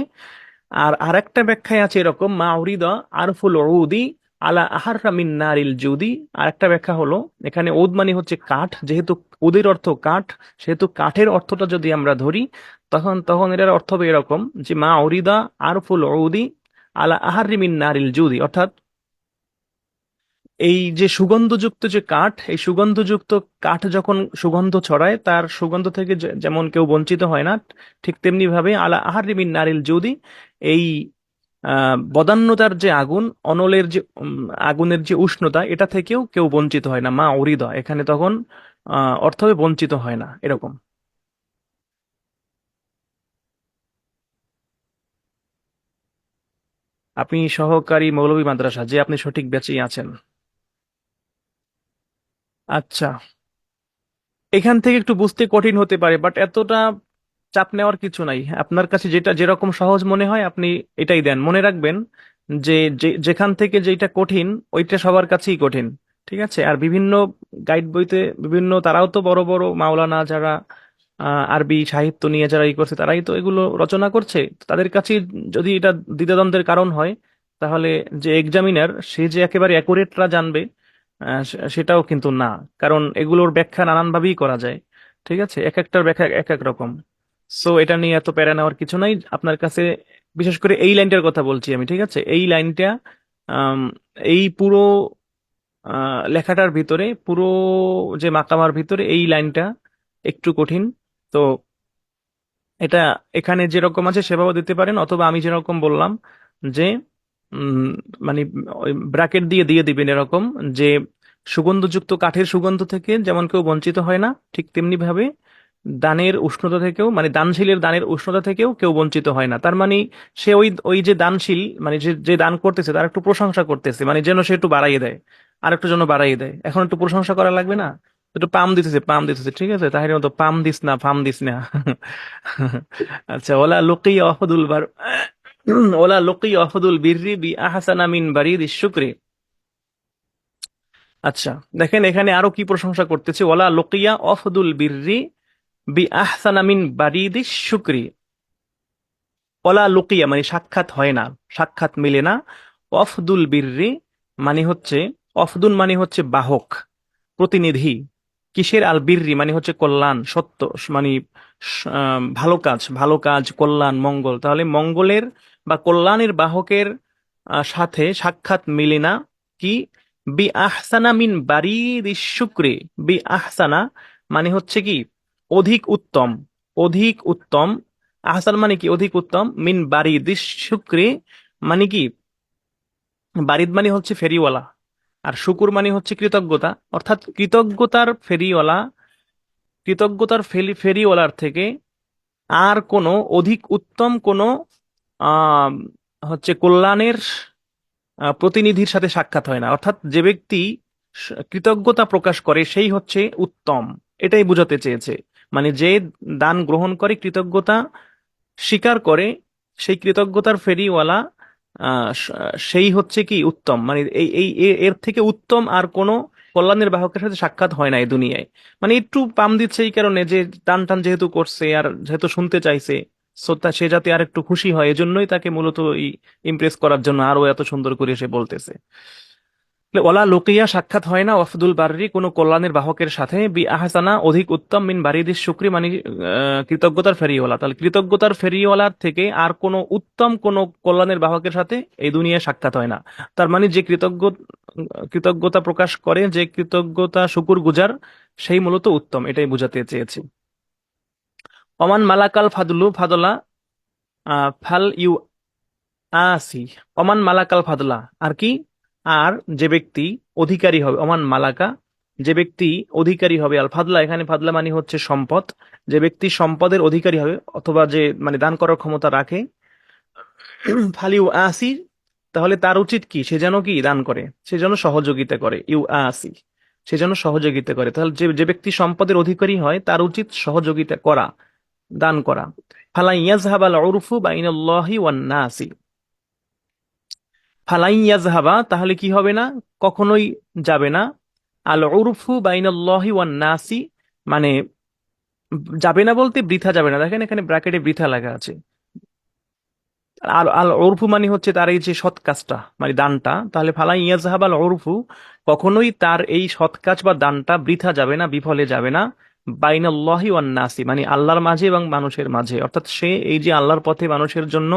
আর আরেকটা ব্যাখ্যায় আছে এরকম, মা উরিদা আরফুল উদি আলা আহাররা মিন নারিল জুদি। আর একটা ব্যাখ্যা হলো, এখানে উদ মানে হচ্ছে কাঠ, যেহেতু উদের অর্থ কাঠ, সেহেতু কাঠের অর্থটা যদি আমরা ধরি, তখন তখন এটার অর্থ হবে এরকম যে মা উরিদা আরফুল উদি আলা আহাররি মিন নারিল জুদি, অর্থাৎ এই যে সুগন্ধযুক্ত যে কাঠ, এই সুগন্ধযুক্ত কাঠ যখন সুগন্ধ ছড়ায়, তার সুগন্ধ থেকে যেমন কেউ বঞ্চিত হয় না, ঠিক তেমনি ভাবে আলা আহাররি মিন নারিল জুদি, এই বদান্যতার যে আগুন, অনলের যে আগুনের যে উষ্ণতা, এটা থেকেও কেউ বঞ্চিত হয় না, মা অরিদা এখানে তখন অর্থ হবে বঞ্চিত হয় না, এরকম। আপনি সহকারী মৌলভী মাদ্রাসা, যে আপনি সঠিক ব্যাচেই আছেন। আচ্ছা, এখান থেকে একটু বুঝতে কঠিন হতে পারে, বাট এতটা চাপ নেওয়ার কিছু নাই। আপনার কাছে যেটা যেরকম সহজ মনে হয় আপনি এটাই দেন। মনে রাখবেন যে যেখান থেকে যেটা কঠিন, ওইটা সবার কাছেই কঠিন, ঠিক আছে? আর বিভিন্ন গাইড বইতে বিভিন্ন, তারাও তো বড় বড় মাওলানা যারা আরবি সাহিত্য নিয়ে যারা ই করছে, তারাই তো এগুলো রচনা করছে। তাদের কাছে যদি এটা দ্বিধাদ্বন্দ্বের কারণ হয়, তাহলে যে এক্সামিনার সে যে একেবারে অ্যাকুরেটরা জানবে, সেটাও কিন্তু না। কারণ এগুলোর ব্যাখ্যা নানান ভাবেই করা যায়, ঠিক আছে? এক একটার ব্যাখ্যা এক এক রকম। সো এটা নিয়ে এত প্যারা নেওয়ার কিছু নাই আপনার কাছে। বিশেষ করে এই লাইনটার কথা বলছি আমি, ঠিক আছে? এই লাইনটা আম, এই পুরো লেখাটার ভিতরে, পুরো যে মাকামার ভিতরে এই লাইনটা একটু কঠিন। তো এটা এখানে যেরকম আছে সেভাবে দিতে পারেন, অথবা আমি যেরকম বললাম যে উম, মানে ওই ব্র্যাকেট দিয়ে দিয়ে দিবেন এরকম, যে সুগন্ধযুক্ত কাঠের সুগন্ধ থেকে যেমন কেউ বঞ্চিত হয় না, ঠিক তেমনি ভাবে দানের উষ্ণতা থেকেও, মানে দানশীলের দানের উষ্ণতা থেকেও কেউ বঞ্চিত হয় না। তার মানে সে ওই ওই যে দানশীল, মানে যে যে দান করতেছে তার একটু প্রশংসা করতেছে, মানে যেন সে একটু বাড়াইয়ে দেয়, আর একটু যেন বাড়াইয়ে দেয়, এখন একটু প্রশংসা করা লাগবে না, একটু পাম দিতেছে, পাম দিতেছে, ঠিক আছে? তাহির মতো পাম দিস না, ফাম দিস না। আচ্ছা, ওলা লুকি অহদুল বার ওলা লুকি অহদুল বিররি বি আহসানা মিন বারিদি শুকরি। আচ্ছা, দেখেন এখানে আরো কি প্রশংসা করতেছে, ওলা লুকিয়া অফদুল বিররি বি আহসানা মিন বারিদি শুকরি। ওলা লুকিয়া মানে সাক্ষাৎ হয় না, সাক্ষাৎ মিলে না। অফদুল বিররি মানে হচ্ছে, অফদুল মানে হচ্ছে বাহক, প্রতিনিধি। কিসের? আল বিররি মানে হচ্ছে কল্যাণ, সত্য, মানে ভালো কাজ, ভালো কাজ, কল্যাণ, মঙ্গল। তাহলে মঙ্গলের বা কল্যাণের বাহকের সাথে সাক্ষাৎ মিলে না কি, বি আহসানা মিন বারিদি শুক্রে। বি আহসানা মানে হচ্ছে কি, অধিক উত্তম, অধিক উত্তম। আহসান মানে কি অধিক উত্তম, মিন বারিদিশ শুক্রি মানে কি, বারিদ মানে হচ্ছে ফেরিওয়ালা, আর শুকুর মানে হচ্ছে কৃতজ্ঞতা, অর্থাৎ কৃতজ্ঞতার ফেরিওয়ালা, কৃতজ্ঞতার ফেরিওয়ালার থেকে আর কোনো অধিক উত্তম কোনো আহ কল্যাণের প্রতিনিধির সাথে সাক্ষাৎ হয় না। অর্থাৎ যে ব্যক্তি কৃতজ্ঞতা প্রকাশ করে সেই হচ্ছে উত্তম, এটাই বোঝাতে চেয়েছে। মানে যে দান গ্রহণ করে, কৃতজ্ঞতা স্বীকার করে, সেই কৃতজ্ঞতার ফেরিওয়ালা সেই হচ্ছে কি উত্তম। মানে এর থেকে উত্তম আর কোনো কল্যাণের বাহকের সাথে সাক্ষাৎ হয় না এই দুনিয়ায়। মানে একটু পাম দিচ্ছে এই কারণে যে টান টান যেহেতু করছে আর যেহেতু শুনতে চাইছে, শ্রোতা সে যাতে আর একটু খুশি হয়, এজন্যই তাকে মূলত ইমপ্রেস করার জন্য আরো এত সুন্দর করে সে বলতেছে। ওলা লুকিয়া সাক্ষাৎ হয় না ওয়াফদুল বাররি কোনো কল্যাণের বাহকের সাথে, বি আহসানা অধিক উত্তম, মিন বারিদিস শুকরি মানে কৃতজ্ঞতার ফেরিওয়ালা। তাহলে কৃতজ্ঞতার ফেরিওয়ালার থেকে আর কোনো উত্তম কোনো কল্যাণের বাহকের সাথে এই দুনিয়ায় সাক্ষাৎ হয় না। তার মানে যে কৃতজ্ঞতা প্রকাশ করে, যে কৃতজ্ঞতা শুকুর গুজার, সেই মূলত উত্তম, এটাই বোঝাতে চেয়েছি। অমান মালাকাল ফাদলু ফাদলা ফাল ইউ আসি। অমান মালাকাল ফাদলা আর কি, আর যে ব্যক্তি অধিকারী হবে, অমান মালাকা যে ব্যক্তি অধিকারী হবে, আল ফাদলা এখানে ফাদলা মানে হচ্ছে সম্পদ, যে ব্যক্তি সম্পদের অধিকারী হবে অথবা যে মানে দান করার ক্ষমতা রাখে, ফালিউ আসি, তাহলে তার উচিত কি, সে যেন কি দান করে, সে যেন সহযোগিতা করে, ইউ আসি, সে যেন সহযোগিতা করে। তাহলে যে যে ব্যক্তি সম্পদের অধিকারী হয় তার উচিত সহযোগিতা করা, দান করা। ফালা ইয়াজহাবাল উরফু বাইনাল্লাহি ওয়ান নাসি, ফালাই ইয়াজহাবা তাহলে কি হবে না, কখনোই যাবে না, আল উরফু বাইনাল্লাহি ওয়ান নাসি মানে যাবে না বলতে বৃথা যাবে না, দেখেন এখানে ব্র্যাকেটে বৃথা লেখা আছে। আর আল উরফু মানে হচ্ছে তার এই যে সৎ কাজটা মানে দানটা, তাহলে ফালাই ইয়াজহাব আল উরফু, কখনোই তার এই সৎ কাজ বা দানটা বৃথা যাবে না, বিফলে যাবে না, বাইনাল্লাহি ওয়ান নাসি মানে আল্লাহর মাঝে এবং মানুষের মাঝে। অর্থাৎ সে এই যে আল্লাহর পথে মানুষের জন্য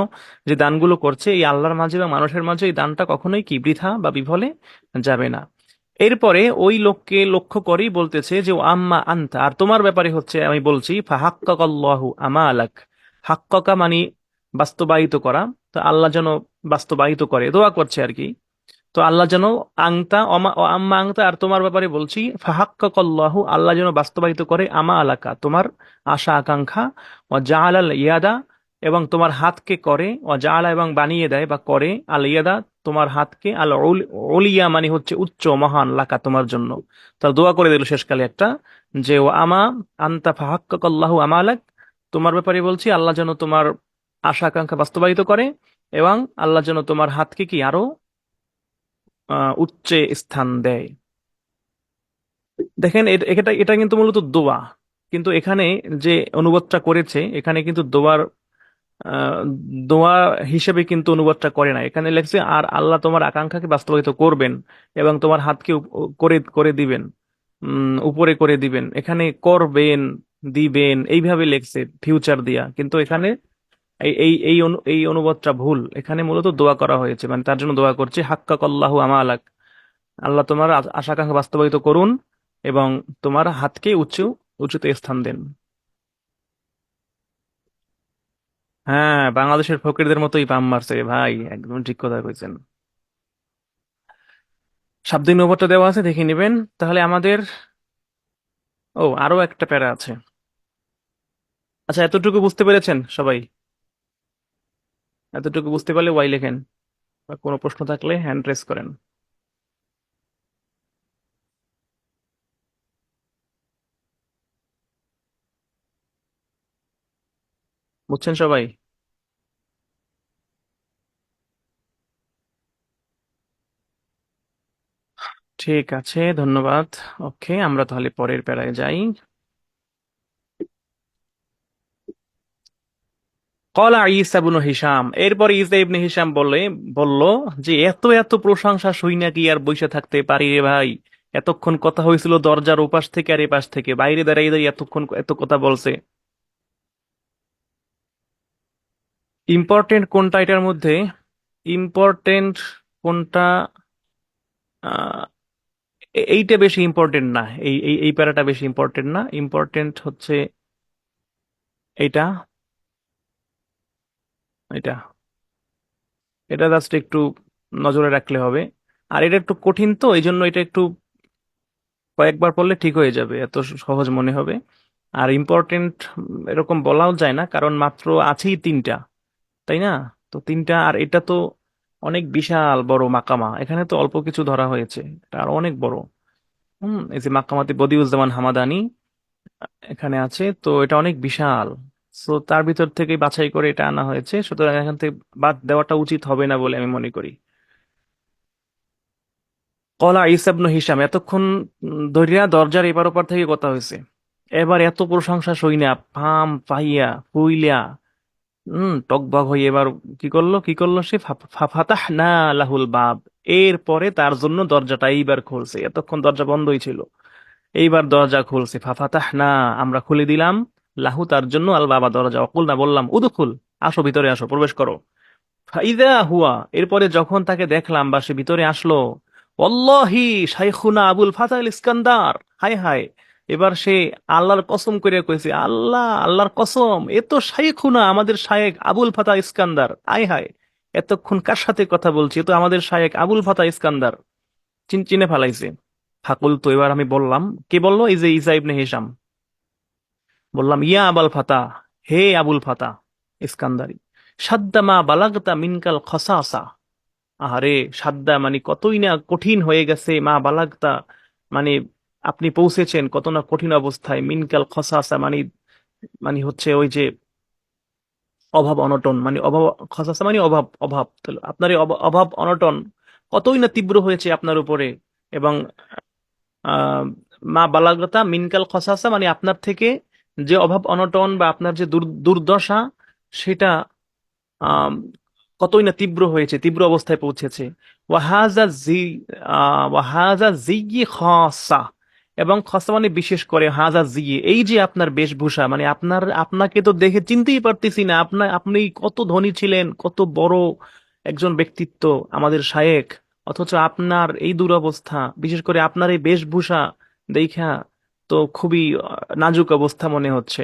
যে দানগুলো করছে, এই আল্লাহর মাঝে এবং মানুষের মাঝে এই দানটা কখনোই কি বৃথা বা বিফলে যাবে না। এরপরে ওই লোককে লক্ষ্য করেই বলতেছে যে ও আম্মা আনতা, আর তোমার ব্যাপারে হচ্ছে আমি বলছি, ফাহাক্কাকাল্লাহু আমালাক, হাক্কাকা মানে বাস্তবায়িত করা, তো আল্লাহ যেন বাস্তবায়িত করে, দোয়া করছে আর কি। তো আল্লাহ যেন আংতা ও আম্মা আংতা, আর তোমার ব্যাপারে বলছি, ফাহাক্কাকাল্লাহু আল্লাহ যেন বাস্তবায়িত করে আমা আলাকা তোমার আশা আকাঙ্ক্ষা, ও জাআলাল ইয়াদা এবং তোমার হাতকে করে, ও জাআলা এবং বানিয়ে দেয় বা করে, আল ইয়াদা তোমার হাতকে, আল উলিয়া মানে হচ্ছে উচ্চ মহান, লাকা তোমার জন্য। তার দোয়া করে দিল শেষকালে একটা, যে ও আমা আন্তা ফাহাক্কাকাল্লাহু আমা আলাক, তোমার ব্যাপারে বলছি আল্লাহ যেন তোমার আশা আকাঙ্ক্ষা বাস্তবায়িত করে, এবং আল্লাহ যেন তোমার হাতকে কি আরো উচ্চে স্থান দেয়। দেখেন এটা এটা কিন্তু মূলত দোয়া, কিন্তু এখানে যে অনুবাদটা করেছে এখানে কিন্তু আহ, দোয়া হিসেবে কিন্তু অনুবাদটা করে না, এখানে লেখছে আর আল্লাহ তোমার আকাঙ্ক্ষাকে বাস্তবায়িত করবেন এবং তোমার হাতকে করে করে দিবেন, উপরে করে দিবেন, এখানে করবেন, দিবেন এইভাবে লেখছে ফিউচার দিয়া, কিন্তু এখানে এই অনুবাদটা ভুল, এখানে মূলত দোয়া করা হয়েছে, মানে তার জন্য দোয়া করছে হাক্কাকাল্লাহু আমা আলাক, আল্লাহ তোমার আশা আকাঙ্ক্ষা বাস্তবায়িত করুন এবং তোমার হাতকে উঁচুতে স্থান দেন। হ্যাঁ, বাংলাদেশের ফকিরদের মতোই পাম মারছে রে ভাই, একদম ঠিক কথা কইছেন। শাব্দিক নৌবতটা দেওয়া আছে, দেখে নিবেন। তাহলে আমাদের, ও আরো একটা প্যারা আছে। আচ্ছা, এতটুকু বুঝতে পেরেছেন সবাই? এতটুকু বুঝতে পারলে ওয়াই লেখেন, বা কোনো প্রশ্ন থাকলে হ্যান্ড রেস করেন। বুঝছেন সবাই? ঠিক আছে, ধন্যবাদ। ওকে, আমরা তাহলে পরের প্যারায় যাই। কলা ঈসা ইবনে হিশাম, এরপর ঈসা ইবনে হিশাম বলল যে এত এত প্রশংসা শুই নাকি আর বইসা থাকতে পারি রে ভাই, এতক্ষণ কথা হয়েছিল দরজার ওপাশ থেকে আর এপাশ থেকে, বাইরে দাঁড়িয়ে দাঁড়িয়ে এতক্ষণ এত কথা বলছে। ইম্পর্টেন্ট কোনটা এটার মধ্যে? ইম্পর্টেন্ট কোনটা? আহ, এইটা বেশি ইম্পর্টেন্ট না, এই প্যারাটা বেশি ইম্পর্টেন্ট না, ইম্পর্টেন্ট হচ্ছে এইটা। এটা এটা জাস্ট একটু নজরে রাখলে হবে। আর এটা একটু কঠিন, তো এই জন্য এটা একটু কয়েকবার পড়লে ঠিক হয়ে যাবে, এত সহজ মনে হবে। আর ইম্পর্টেন্ট এরকম বলাও যায় না, কারণ মাত্র আছেই তিনটা, তাই না? তো তিনটা, আর এটা তো অনেক বিশাল বড় মাকামা, এখানে তো অল্প কিছু ধরা হয়েছে, এটা আরো অনেক বড়। এই যে মাকামাতে বদিউজ্জামান হামাদানি এখানে আছে, তো এটা অনেক বিশাল। তো তার ভিতর থেকে বাছাই করে এটা আনা হয়েছে, সুতরাং এখান থেকে বাদ দেওয়াটা উচিত হবে না বলে আমি মনে করি। কলা ইসা ইবনে হিশাম, এতক্ষণ ধরিয়া দরজার এপার ওপার থেকে কথা হয়েছে, এবার এত প্রশংসা সই না, ফাম ফাইয়া ফুইলিয়া টকবক হয়ে এবার কি করলো সে, ফাতাহ না লাহুল বাব, এরপরে তার জন্য দরজাটা এইবার খুলছে, এতক্ষণ দরজা বন্ধই ছিল, এইবার দরজা খুলছে। ফাফাতাহ না, আমরা খুলে দিলাম, লাহু তার জন্য, আল বাবা দরজা, অকুল না বললাম, উদুখুল, আসো ভিতরে আসো, প্রবেশ করো। ফাইদা হুয়া, এরপরে যখন তাকে দেখলাম বা সে ভিতরে আসলো, অল্লাহি শাইখুনা আবুল ফাতাহ ইস্কান্দার, হায় হায়, এবার সে আল্লাহর কসম করে কইছে, আল্লাহ, আল্লাহর কসম, এ তো শাইখুনা, আমাদের শায়েখ আবুল ফাতাহ ইস্কান্দার, আয় হায়, এতক্ষণ কার সাথে কথা বলছি, এ তো আমাদের শায়েখ আবুল ফাতাহ ইস্কান্দার, চিনে ফেলাইছে। ফাকুল, তো এবার আমি বললাম, কে বললো? এই যে ইসা ইবনে হিশাম। বললাম, ইয়া আবাল ফাতা, হে আবুল ফাতা ইস্কান্দারি, সাদ্দা মা বালাগতা মিনকাল খসাসা, আহারে, সাদ্দা মানে কতই না কঠিন হয়ে গেছে, মা বালাগতা মানে আপনি পৌঁছেছেন কত না কঠিন অবস্থায়, মিনকাল খসাসা মানে মানে হচ্ছে ওই যে অভাব অনটন, মানে অভাব, খসাসা মানে অভাব, অভাব, তাহলে আপনার এই অভাব অনটন কতই না তীব্র হয়েছে আপনার উপরে। এবং আহ মা বালাগতা মিনকাল খসাসা মানে আপনার থেকে যে অভাব অনটন বা আপনার যে দুর্দশা, সেটা আম, কতই না তীব্র হয়েছে, তীব্র অবস্থায় পৌঁছেছে। ওয়াহাজা জি ওয়াহাজা জিগি খাসা, এবং খাসা মানে বিশেষ করে, হাজা জিগি এই যে আপনার বেশভূষা, মানে আপনাকে তো দেখে চিনতেই পারতেছি না, আপনি কত ধনী ছিলেন, কত বড় একজন ব্যক্তিত্ব, আমাদের শায়েখ, অথচ আপনার এই দুরবস্থা, বিশেষ করে আপনার এই বেশভূষা দেখা তো খুবই নাজুক অবস্থা মনে হচ্ছে।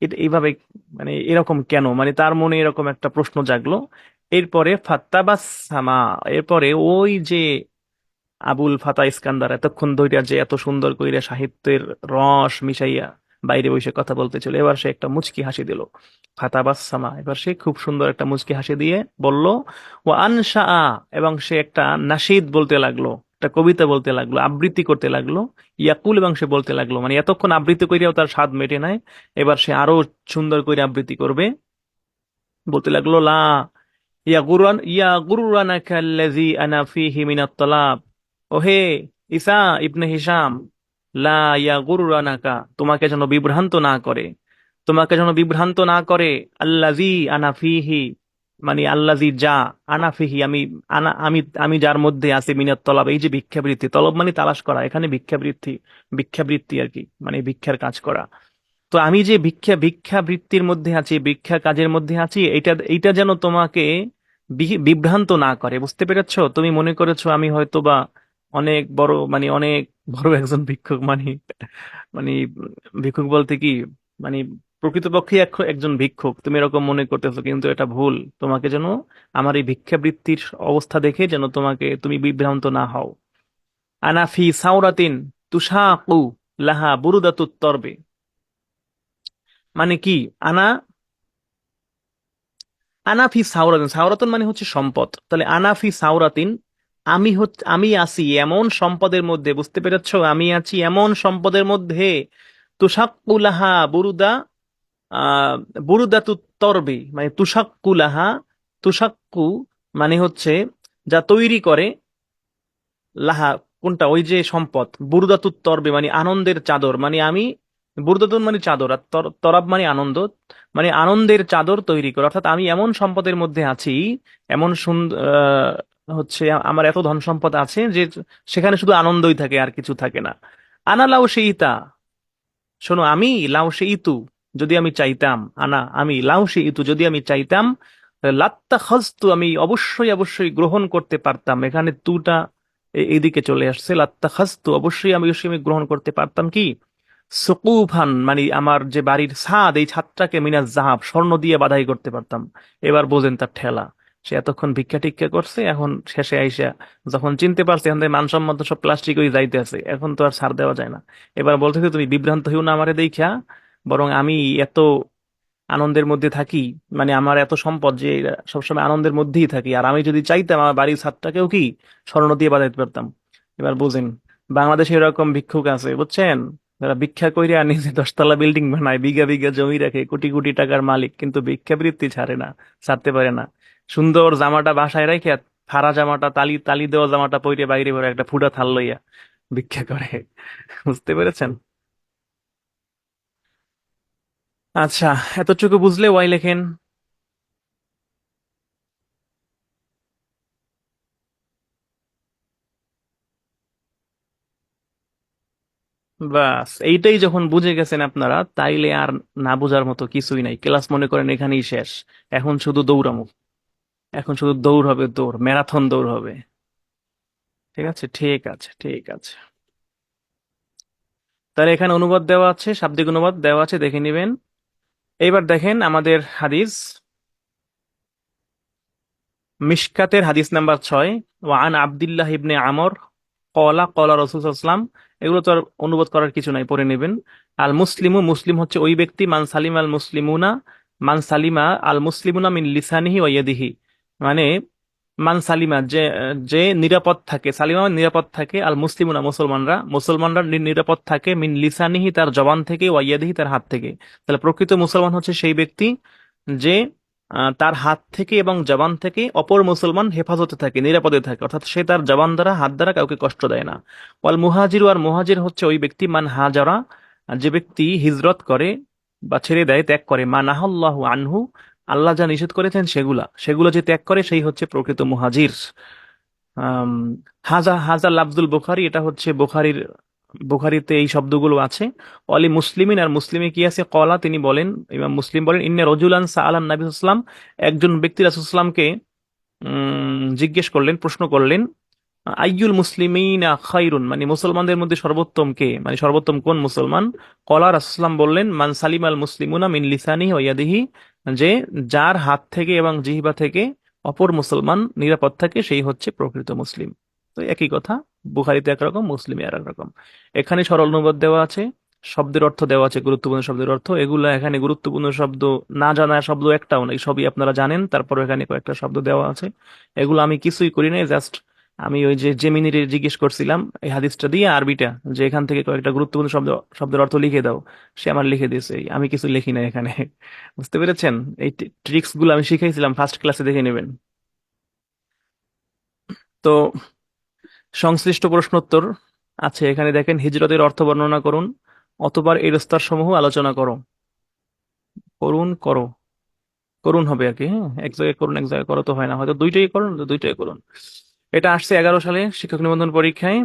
এটা এইভাবে, মানে এরকম কেন, মানে তার মনে এরকম একটা প্রশ্ন জাগলো। এরপরে ফাত্তাবাসসামা, এরপরে ওই যে আবুল ফাতা ইস্কান্দার এতক্ষণ ধইরা যে এত সুন্দর কইরা সাহিত্যের রস মিশাইয়া বাইরে বসে কথা বলতে ছিল, এবার সে একটা মুচকি হাসি দিল। ফাতাবাসসামা, এবার সে খুব সুন্দর একটা মুচকি হাসি দিয়ে বলল, ও আনসা, এবং সে একটা নাশিদ বলতে লাগলো, একটা কবিতা বলতে লাগলো, আবৃত্তি করতে লাগলো। ইয়াকুল, এবং সে বলতে লাগলো, মানে এতক্ষণ আবৃত্তি করিয়াও তার স্বাদ মেটে নাই, এবার সে আরো সুন্দর করে আবৃত্তি করবে। বলতে লাগলো, লা ইয়া গুররানাকা আল্লাযী আনা ফীহি মিনাত তালাব, ওহে ঈসা ইবনে হিশাম, লা ইয়া গুররানাকা, তোমাকে যেন বিভ্রান্ত না করে, তোমাকে যেন বিভ্রান্ত না করে, আল্লাযী আনা ফীহি মানে আল্লাযী যা, আনা ফীহি আমি, আমি যার মধ্যে আছি, মিনাত তলাব এই যে ভিক্ষাবৃত্তি, তলব মানে তালাশ করা, এখানে ভিক্ষাবৃত্তি, ভিক্ষাবৃত্তি আর কি, মানে ভিক্ষার কাজ করা। তো আমি যে ভিক্ষাবৃত্তির মধ্যে আছি, ভিক্ষা কাজের মধ্যে আছি, এইটা এইটা যেন তোমাকে বিভ্রান্ত না করে, বুঝতে পেরেছো? তুমি মনে করেছো আমি হয়তো বা অনেক বড়, মানে অনেক বড় একজন ভিক্ষুক, মানে মানে ভিক্ষুক বলতে কি, মানে প্রকৃতপক্ষে একজন ভিক্ষুক তুমি এরকম মনে করতেছো, কিন্তু এটা ভুল। তোমাকে যেন আমার এই ভিক্ষাবৃত্তির অবস্থা দেখে যেন তুমি বিভ্রান্ত না হও। আনাফি সাউরাতিন তুষাকু লাহা বুরুদাতুত তরবে, মানে কি? আনা আনাফি সাউরাতিন, সাউরাতুন মানে হচ্ছে সম্পদ, তাহলে আনাফি সাউরাতিন, আমি আছি এমন সম্পদের মধ্যে, বুঝতে পেরেছো? আমি আছি এমন সম্পদের মধ্যে, তুষাক্কুলাহা বুরুদা, আহ বুরুদাতু তরবে, মানে তুষাক্কুলাহা, তুষাক্কু মানে হচ্ছে যা তৈরি করে, লাহা কোনটা, ওই যে সম্পদ, বুরুদাতুত তরবে মানে আনন্দের চাদর, মানে আমি, বুরুদাতুন মানে চাদর, আর তরাব মানে আনন্দ, মানে আনন্দের চাদর তৈরি করে, অর্থাৎ আমি এমন সম্পদের মধ্যে আছি, এমন সুন্দর হচ্ছে আমার এত ধন সম্পদ আছে যে সেখানে শুধু আনন্দই থাকে, আর কিছু থাকে না। আনা লাউ সেইতা, শোনো, আমি লাউ সেইতু, যদি আমি চাইতাম, আমি লাউ সেইতু, যদি আমি চাইতাম, লাত্তা খাজতু, আমি অবশ্যই অবশ্যই গ্রহণ করতে পারতাম, এখানে তুটা এইদিকে চলে আসছে, লাত্তা খাজতু, অবশ্যই আমি গ্রহণ করতে পারতাম কি, সুকুফান মানে আমার যে বাড়ির ছাদ, এই ছাদটাকে মিনাজ জাহাব, স্বর্ণ দিয়ে বাধাই করতে পারতাম। এবার বোঝেন তার ঠেলা। সে এতক্ষণ ভিক্ষা টিক্ষা করছে, এখন শেষে আইসা যখন চিনতে পারছে এখন থেকে মানসম্মত সব প্লাস্টিক ওই যাইতে আছে, এখন তো আর ছাড় দেওয়া যায় না। এবার বলতেছে তুমি বিভ্রান্ত হইও না আমারে দেইখা, বরং আমি এত আনন্দের মধ্যে থাকি, মানে আমার এত সম্পদ যে সবসময় আনন্দের মধ্যেই থাকি, আর আমি যদি চাইতাম আমার বাড়ির ছাদটাকেও কি স্বর্ণ দিয়ে বাঁধাইতে পারতাম। এবার বুঝেন, বাংলাদেশে এরকম ভিক্ষুক আছে বুঝছেন, যারা ভিক্ষা কইরা নিজে 10 তলা বিল্ডিং বানায়, বিঘা বিঘা জমি রাখে, কোটি কোটি টাকার মালিক, কিন্তু ভিক্ষাবৃত্তি ছাড়ে না, ছাড়তে পারে না। সুন্দর জামাটা বাসায় রেখে ফাড়া জামাটা, তালি তালি দেওয়া জামাটা পরে বাইরে বেরো একটা ফুটা থাল লইয়া ভিক্ষা করে। বুঝতে পেরেছেন? আচ্ছা, এতটুকু বুঝলে ওয়াই লেখেন। বাস এইটাই যখন বুঝে গেছেন আপনারা, তাইলে আর না বোঝার মতো কিছুই নাই। ক্লাস মনে করেন এখানেই শেষ। এখন শুধু দৌড়ামু, এখন শুধু দৌড় হবে, দৌড়, ম্যারাথন দৌড় হবে। ঠিক আছে, ঠিক আছে, ঠিক আছে। তাহলে এখানে অনুবাদ দেওয়া আছে, শাব্দিক অনুবাদ দেওয়া আছে, দেখে নিবেন। এইবার দেখেন আমাদের হাদিস, মিশকাতের হাদিস নাম্বার 6, ওয়ান আব্দুল্লাহ ইবনে আমর কলা কলা রসুল সাল্লাল্লাহু আলাইহি ওয়াসাল্লাম। এগুলো তো আর অনুবাদ করার কিছু নাই, পড়ে নেবেন। আল মুসলিমু, মুসলিম হচ্ছে ওই ব্যক্তি, মান সালিম আল মুসলিমুনা, মান সালিমা আল মুসলিমুনা মিন লিসানিহি ওয়া ইয়াদিহি। মানে মান সালিমা, যে যে নিরাপদ থাকে, সালিমা মানে নিরাপদ থাকে, আল মুসলিমুনা মুসলমানরা, মুসলমানরা নিরাপদ থাকে, মিন লিসানিহি তার জবান থেকে, ওয়া ইয়াদিহি তার হাত থেকে। তাহলে প্রকৃত মুসলমান হচ্ছে সেই ব্যক্তি যে তার হাত থেকে এবং জবান থেকে অপর মুসলমান হেফাজতে থাকে, নিরাপদে থাকে, অর্থাৎ সে তার জবান দ্বারা, হাত দ্বারা কাউকে কষ্ট দেয় না। ওয়াল মুহাজির, আর মুহাজির হচ্ছে ওই ব্যক্তি, মান হাজারা, যে ব্যক্তি হিজরত করে বা ছেড়ে দেয়, ত্যাগ করে, মা নাহাল্লাহু আনহু, আল্লাহ যা নিষেধ করেছেন সেগুলা, সেগুলো যে ত্যাগ করে সেই হচ্ছে প্রকৃত মুহাজির। আম, হাজা হাজা লাফজুল বুখারী, এটা হচ্ছে বুখারীর, বুখারীতে এই শব্দগুলো আছে। অলি মুসলিমিন, আর মুসলিমে কি আছে, কলা তিনি বলেন, ইমাম মুসলিম বলেন, ইন্না রজুলান সাআলান নবী সাল্লাল্লাহু আলাইহি ওয়াসাল্লাম, একজন ব্যক্তি রাসূল সাল্লাল্লাহু আলাইহি ওয়াসাল্লামকে জিজ্ঞেস করলেন, প্রশ্ন করলেন, আইয়ুল মুসলিমিনা খাইরুন, মানে মুসলমানদের মধ্যে সর্বোত্তম কে, মানে সর্বোত্তম কোন মুসলমান। কলা, রাসূলুল্লাহ বললেন, মান সালিম আল মুসলিমুনা মিন লিসানিহি ওয়া ইয়াদিহি, যে যার হাত থেকে এবং জিহ্বা থেকে অপর মুসলমান নিরাপদ থাকে সেই হচ্ছে প্রকৃত মুসলিম। তো একই কথা, বুখারীতে একরকম, মুসলিমে আর একরকম। এখানে সরল অনুবাদ দেওয়া আছে, শব্দের অর্থ দেওয়া আছে, গুরুত্বপূর্ণ শব্দের অর্থ। এগুলা এখানে গুরুত্বপূর্ণ শব্দ, না জানা শব্দ একটাও নেই, সবই আপনারা জানেন, তারপর এখানে কয়েকটা শব্দ দেওয়া আছে। এগুলো আমি কিছুই করি নাই, জাস্ট আমি ওই যে জেমিনির জিজ্ঞেস করছিলাম এই হাদিসটা দিয়ে আরবিটা, যে এখান থেকে কয়েকটা গুরুত্বপূর্ণ শব্দ, শব্দের অর্থ লিখে দাও, সে আমার লিখে দিয়েছে, আমি কিছু লিখি না এখানে। বুঝতে পেরেছেন? এই ট্রিক্স গুলো আমি শিখাইছিলাম, ফার্স্ট ক্লাসে দেখে নেবেন। তো সংশ্লিষ্ট প্রশ্নোত্তর আছে এখানে, দেখেন, হিজরতের অর্থ বর্ণনা করুন, অতঃপর এর স্তর সমূহ আলোচনা করো। করুন, করো, করুন হবে আর কি, হ্যাঁ, এক জায়গায় করুন এক জায়গায় করো তো হয় না, হয়তো দুইটাই করুন, তো দুইটাই করুন। এটা আসছে 11 সালে শিক্ষক নিবন্ধন পরীক্ষায়।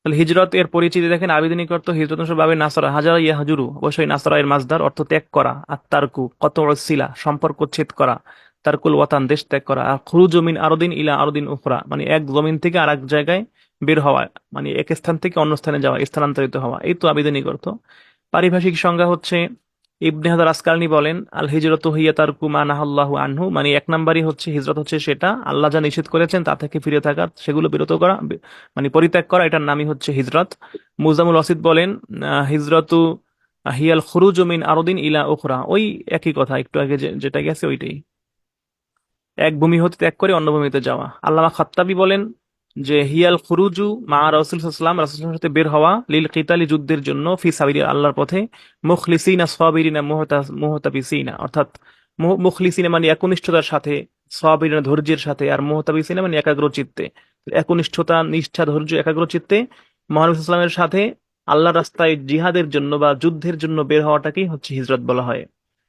তাহলে হিজরত এর পরিচিতি দেখেন, আবেদনিক অর্থ হিজরত বাবে নাসরা, হাজারা ইয়াহজুরু, অবশ্যই নাসরা এর মাসদার, অর্থ ত্যাগ করা। আর তারকু কত, সিলা সম্পর্ক ছেদ করা, তারকুল ওয়াতান দেশ ত্যাগ করা। আর খুরুজ মিন আরদিন ইলা আরদিন উখরা, মানে এক জমিন থেকে আর এক জায়গায় বের হওয়া, মানে এক স্থান থেকে অন্য স্থানে যাওয়া, স্থানান্তরিত হওয়া, এই তো আবেদনিক অর্থ। পারিভাষিক সংজ্ঞা হচ্ছে, ইবনে হাজার আসকালানি বলেন, আল হিজরত হিয়া তারকু মা নাহাল্লাহু আনহু, মানে এক নাম্বারই হচ্ছে হিজরত হচ্ছে সেটা আল্লাহ যা নিষেধ করেছেন তা থেকে ফিরে থাকা, সেগুলো বিরত করা, মানে পরিত্যাগ করা, এটার নামই হচ্ছে হিজরত। মুজামুল ওয়াসিদ বলেন, হিজরতু হিয়াল খুরুজ মিন আরদিন ইলা উখরা, ওই একই কথা, একটু আগে যেটা গেছে ওইটাই, এক ভূমি হতে ত্যাগ করে অন্য ভূমিতে যাওয়া। আল্লামা খাত্তাবি বলেন যে হিয়াল খুরুজু মা রাসূল সাল্লাল্লাহু আলাইহি ওয়াসাল্লাম, সাথে বের হওয়া, লিল কিতালি যুদ্ধের জন্য, ফি সাবিলি আল্লাহর পথে, মুখলিসিনা সাবিরিনা মুহতাবিসিনা, অর্থাৎ মুখলিসিনা মানে একনিষ্ঠতার সাথে, সাবিরিনা ধৈর্যের সাথে, আর মুহতাবিসিনা মানে একাগ্র চিত্তে। একনিষ্ঠতা, নিষ্ঠা, ধৈর্য, একাগ্র চিত্তে মহানবী সাল্লাল্লাহু আলাইহি ওয়াসাল্লামের সাথে আল্লাহর রাস্তায় জিহাদের জন্য বা যুদ্ধের জন্য বের হওয়াটাকেই হচ্ছে হিজরত বলা হয়।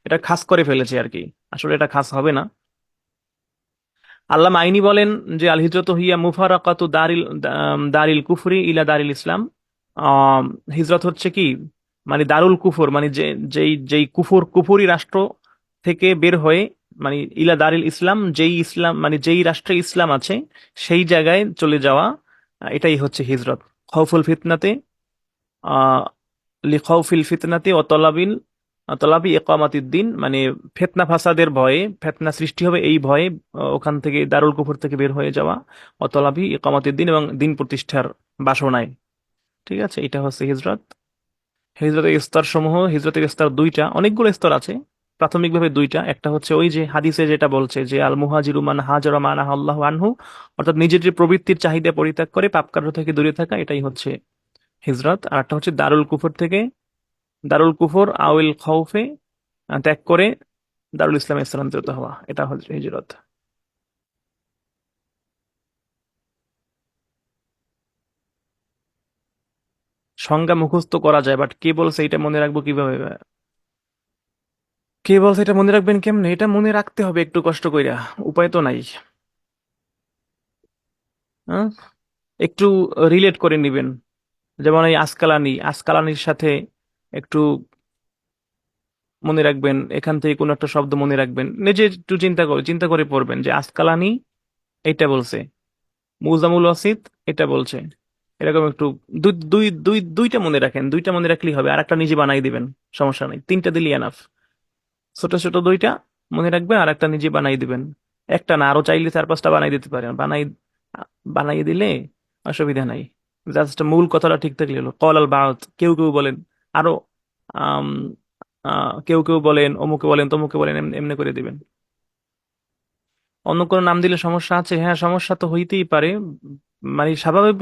এটা খাস করে ফেলেছে আর কি, আসলে এটা খাস হবে না। আল্লামা আইনি বলেন যে আল হিজরত হিয়া মুফারাকাতু দারিল কুফরি ইলা দারিল ইসলাম। আম, হিজরত হচ্ছে কি, মানে দারুল কুফর, মানে যে যেই যেই কুফরি রাষ্ট্র থেকে বের হয়ে, মানে ইলা দারিল ইসলাম, যেই ইসলাম মানে যেই রাষ্ট্রে ইসলাম আছে সেই জায়গায় চলে যাওয়া, এটাই হচ্ছে হিজরত। খাউফুল ফিতনাতে লিখাউফিল ফিতনাতি ও তলাবি ইকামাতিদ দিন, মানে ফিতনা ফাসাদের ভয়ে, ফিতনা সৃষ্টি হবে এই ভয়ে ওখান থেকে দারুল কুফর থেকে বের হয়ে যাওয়া, ও তলাবি ইকামাতিদ দিন, এবং দিন প্রতিষ্ঠার বাসনায়। ঠিক আছে, এটা হচ্ছে হিজরত। হিজরতের স্তর সমূহ, হিজরতের স্তর দুইটা, অনেকগুলো স্তর আছে, প্রাথমিকভাবে দুইটা। একটা হচ্ছে ওই যে হাদিসে যেটা বলছে যে আল মুহাজিরু মান হাজারা মা নাহা আল্লাহু আনহু, অর্থাৎ নিজের যে প্রবৃত্তির চাহিদা পরিত্যাগ করে পাপ কার্য থেকে দূরে থাকা, এটাই হচ্ছে হিজরত। আর একটা হচ্ছে দারুল কুফর থেকে, দারুল কুফর আউল খৌফে ত্যাগ করে দারুল ইসলামে স্থানান্তরিত হওয়া, এটা হচ্ছে হিজরত। সংজ্ঞা মুখস্থ করা যায়, বাট কে বলছে এটা মনে রাখবো কিভাবে? কে বলছে এটা মনে রাখবেন কেমনে? এটা মনে রাখতে হবে একটু কষ্ট কইরা, উপায় তো নাই। হ্যাঁ, একটু রিলেট করে নিবেন। যেমন এই আসকালানি, আসকালানির সাথে একটু মনে রাখবেন, এখান থেকে কোনো একটা শব্দ মনে রাখবেন, নিজে একটু চিন্তা করে পড়বেন যে আসকালানি এটা বলছে, মুজামুল ওয়াসিত এটা বলছে, এরকম একটু দুইটা মনে রাখেন, দুইটা মনে রাখলেই হবে, আর একটা নিজে বানাই দিবেন, সমস্যা নাই, তিনটা দিলি এনাফ। ছোট ছোট দুইটা মনে রাখবেন, আর একটা নিজে বানাই দিবেন। একটা না, আরো চাইলে চার পাঁচটা বানাই দিতে পারেন, বানাই দিলে অসুবিধা নাই। জাস্ট মূল কথাটা ঠিক থাকলে হলো। কল আল বাত, কেউ কেউ বলেন, আরো আম, কেউ কেউ বলেন, অমুকে বলেন, তমুকে বলেন, এমনি করে দিবেন। অন্য কোনো নাম দিলে সমস্যা আছে? হ্যাঁ, সমস্যা তো হইতেই পারে। মানে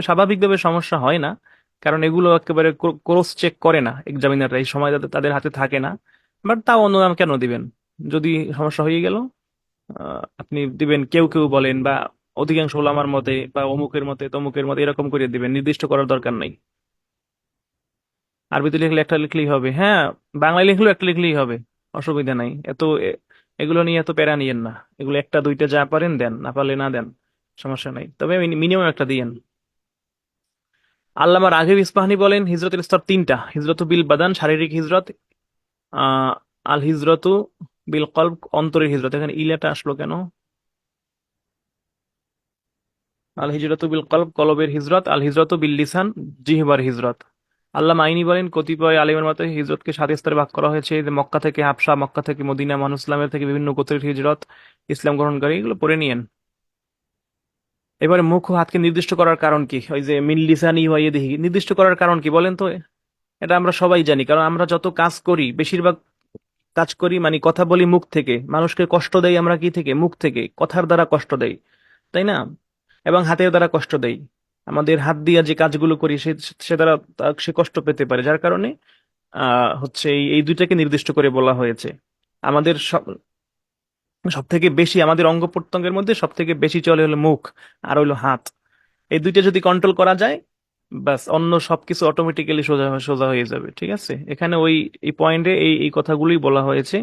স্বাভাবিকভাবে সমস্যা হয় না, কারণ এগুলো একেবারে ক্রস চেক করে না এক্সামিনাররা, এই সময় তাদের হাতে থাকে না। বাট তাও অন্য নাম কেন দিবেন? যদি সমস্যা হয়ে গেল, আপনি দিবেন কেউ কেউ বলেন, বা অধিকাংশ ওলামার মতে, বা অমুকের মতে, তমুকের মতে, এরকম করে দিবেন, নির্দিষ্ট করার দরকার নাই। আরবিতে লিখলে একটা লিখলেই হবে, হ্যাঁ। বাংলায় লিখলেও একটা লিখলেই হবে, অসুবিধা নাই। এগুলো নিয়ে এত প্যারা নিয়েন না। এগুলো একটা দুইটা যা পারেন দেন, না পারলে না দেন, সমস্যা নাই, তবে মিনিমাম একটা দিয়েন। আল্লামা রাঘব ইস্পাহানি বলেন হিজরতের স্তর তিনটা: হিজরত বিল বাদান, শারীরিক হিজরত; আহ আল হিজরতু বিল কলব, অন্তরের হিজরত। এখানে ইলাটা আসলো কেন? আল হিজরতু বিল কলব, কলবের হিজরত; আল হিজরতু বিল লিসান, জিহবার হিজরত। আল্লাহ মাইনি বলেন কতিপয় আলিমের মতে হিজরতকে 7 স্তরে ভাগ করা হয়েছে, যে মক্কা থেকে হাবশা, মক্কা থেকে মদিনা, মানুষ ইসলামের থেকে বিভিন্ন গোত্রের হিজরত, ইসলাম গ্রহণকারী, এগুলো পড়ে নিয়েন। এবারে মুখ ও হাতকে নির্দিষ্ট করার কারণ কি? ওই যে মিন লিসানি ওয়া ইয়াদিহি, নির্দিষ্ট করার কারণ কি বলেন তো? এটা আমরা সবাই জানি, কারণ আমরা যত কাজ করি, বেশিরভাগ কাজ করি, মানে কথা বলি মুখ থেকে, মানুষকে কষ্ট দেই আমরা কি থেকে? মুখ থেকে, কথার দ্বারা কষ্ট দেই, তাই না? এবং হাতের দ্বারা কষ্ট দেই। আমাদের হাত দিয়ে যে কাজগুলো করি সে দ্বারা সে কষ্ট পেতে পারে, যার কারণে হচ্ছে এই দুইটাকে নির্দিষ্ট করে বলা হয়েছে। আমাদের সব সব থেকে বেশি, আমাদের অঙ্গ প্রত্যঙ্গের মধ্যে সব থেকে বেশি চলে হলো মুখ, আর হলো হাত। এই দুইটা যদি কন্ট্রোল করা যায়, ব্যাস অন্য সবকিছু অটোমেটিক্যালি সোজা সোজা হয়ে যাবে। ঠিক আছে, এখানে ওই এই পয়েন্টে এই এই কথাগুলোই বলা হয়েছে।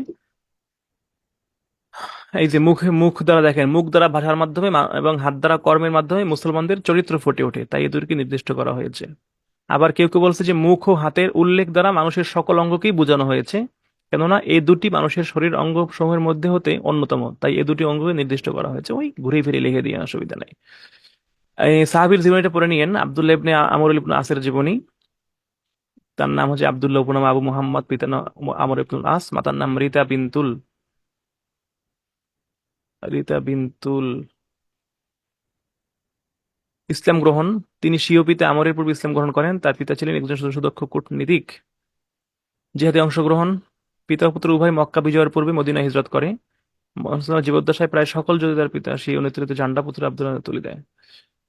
এই যে মুখ দ্বারা দেখেন, মুখ দ্বারা ভাষার মাধ্যমে এবং হাত দ্বারা কর্মের মাধ্যমে মুসলমানদের চরিত্র ফুটে ওঠে, তাই এই দুটোকে নির্দিষ্ট করা হয়েছে। আবার কেউ কেউ বলছে যে মুখ ও হাতের উল্লেখ দ্বারা মানুষের সকল অঙ্গকেই বোঝানো হয়েছে, কেননা এই দুটি মানুষের শরীর অঙ্গ সমূহের মধ্যে হতে অন্যতম, তাই এই দুটি অঙ্গকে নির্দিষ্ট করা হয়েছে। ওই ঘুরে ফিরে লিখে দিয়ে অসুবিধা নেই। এই সাহাবীর জীবনীটা পড়ে নিয়েন, আব্দুল্লাহ ইবনে আমর ইবনে আসের জীবনী। তার নাম হচ্ছে আব্দুল্লাহ, উপনাম আবু মুহাম্মদ, পিতার নাম আমর ইবনুল আস, মাতার নাম রিতা বিনতুল। ইসলাম গ্রহণ: তিনি স্বীয় পিতা আমরের পূর্বে ইসলাম গ্রহণ করেন। তার পিতা ছিলেন একজন সুদক্ষ কূটনীতিক। জিহাদে অংশগ্রহণ: পিতা ও পুত্র উভয় মক্কা বিজয়ের পূর্বে মদিনা হিজরত করে। মুসলমান জীবদ্দশায় প্রায় সকল যুদ্ধে তার পিতা সেই নেতৃত্বে ঝান্ডা পুত্র আব্দুল্লাহ তুলে দেয়।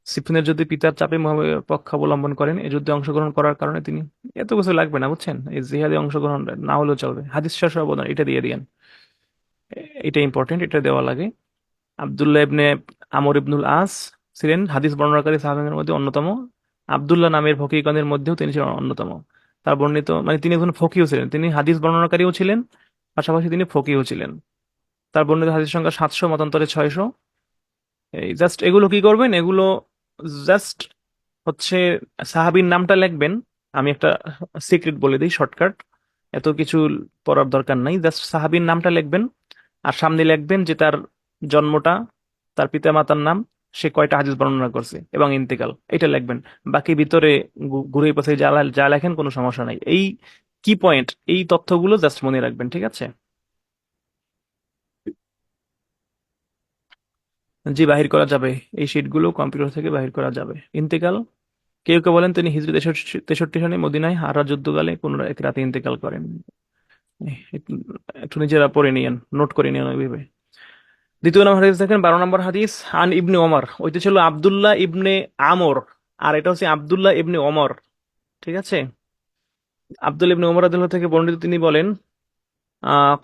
সিফিনের যুদ্ধে পিতার চাপে মুহাম্মদের পক্ষ অবলম্বন করেন। এই যুদ্ধে অংশগ্রহণ করার কারণে তিনি, এত কিছু লাগবে না বুঝছেন, এই জিহাদে অংশগ্রহণ না হলেও চলবে, হাদিস শাস্ত্র অবদান এটা দিয়ে দিয়েন। এটা ইম্পর্টেন্ট, এটা দেওয়া লাগে। আব্দুল্লাহ ইবনে আমর ইবনুল আস ছিলেন হাদিস বর্ণনাকারী সাহাবাদের মধ্যে অন্যতম। আব্দুল্লাহ নামের ফকিহগণের মধ্যেও তিনি ছিলেন অন্যতম। তার বর্ণিত, মানে তিনি একজন ফকিহ ছিলেন, তিনি হাদিস বর্ণনাকারীও ছিলেন, পাশাপাশি তিনি ফকিহ ছিলেন। তার বর্ণিত হাদিস সংখ্যা 700, মতান্তরে 600। এই জাস্ট এগুলো কি করবেন, এগুলো জাস্ট হচ্ছে সাহাবীর নামটা লিখবেন। আমি একটা সিক্রেট বলে দিই, শর্টকাট, এত কিছু পড়ার দরকার নাই, জাস্ট সাহাবীর নামটা লিখবেন, আর সামনে লিখবেন যে তার জন্মটা, তার পিতা মাতার নাম, সে কয়টা হাদিস বর্ণনা করছে এবং ইন্তেকাল, এটা লিখবেন। বাকি ভিতরে ঘুরে পাশে যা যা লেখেন কোনো সমস্যা নাই। এই কি পয়েন্ট, এই তথ্যগুলো জাস্ট মনে রাখবেন, ঠিক আছে? জি, বাহির করা যাবে। এই শিটগুলো কম্পিউটার থেকে বাহির করা যাবে। ইন্তেকাল, কেউ কেউ বলেন তিনি হিজরি 63 সনে মদিনায় হারা যুদ্ধকালে কোন এক রাতে ইন্তেকাল করেন। একটু একটু নিজেরা পড়ে নিয়েন, নোট করে নিয়েন ওইভাবে। দ্বিতীয় নম্বর হাদিস দেখেন, 12 নম্বর হাদিস। আন ইবনে ওমর, ওইটা ছিল আব্দুল্লাহ ইবনে আমর, আর এটা হচ্ছে আব্দুল্লাহ ইবনে ওমর, ঠিক আছে? আব্দুল্লাহ ইবনে ওমর রাদিয়াল্লাহু থেকে বর্ণিত, তিনি বলেন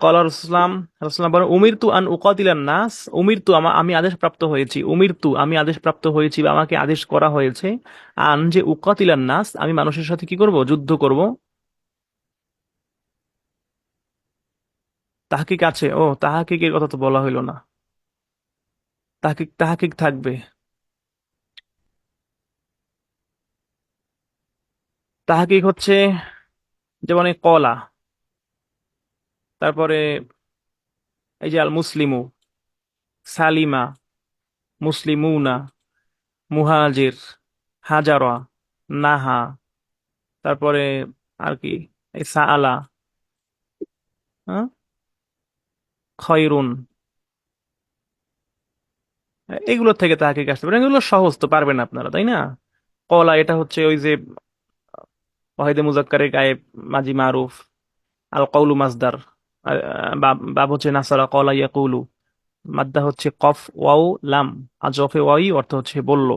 কলা রাসূলুল্লাহ, রাসূলুল্লাহ বলেন উমিরতু আন উকাতিলান নাস, উমিরতু আমি আদেশ প্রাপ্ত হয়েছি, উমিরতু আমি আদেশ প্রাপ্ত হয়েছি বা আমাকে আদেশ করা হয়েছে, আন যে উকাতিলান নাস আমি মানুষের সাথে কি করব, যুদ্ধ করব। তাহকিক আছে? ও, তাহকিকের কথা তো বলা হইলো না। তাহকিক তাহকিক থাকবে। তাহকিক হচ্ছে যেমন এই কলা, তারপরে এই যে আল মুসলিমু, সালিমা, মুসলিমুনা, মুহাজির, হাজারা, নাহা, তারপরে আর কি, এই সাআলা, হ্যাঁ, খয়রুন, এগুলোর থেকে তাহকিক আসতে পারে। এগুলো সহজ তো, পারবেন আপনারা, তাই না? কলা, এটা হচ্ছে ওই যে ওয়াহিদে মুজাক্কারের গায়েব, মাজি মারুফ। আল কৌলু মাসদার, বাব বাব হচ্ছে নাসারা কলা ইয়াকুলু, মাদ্দা হচ্ছে কফ ওয়াও লাম, আজফে ওয়াই অর্থ হচ্ছে বলল।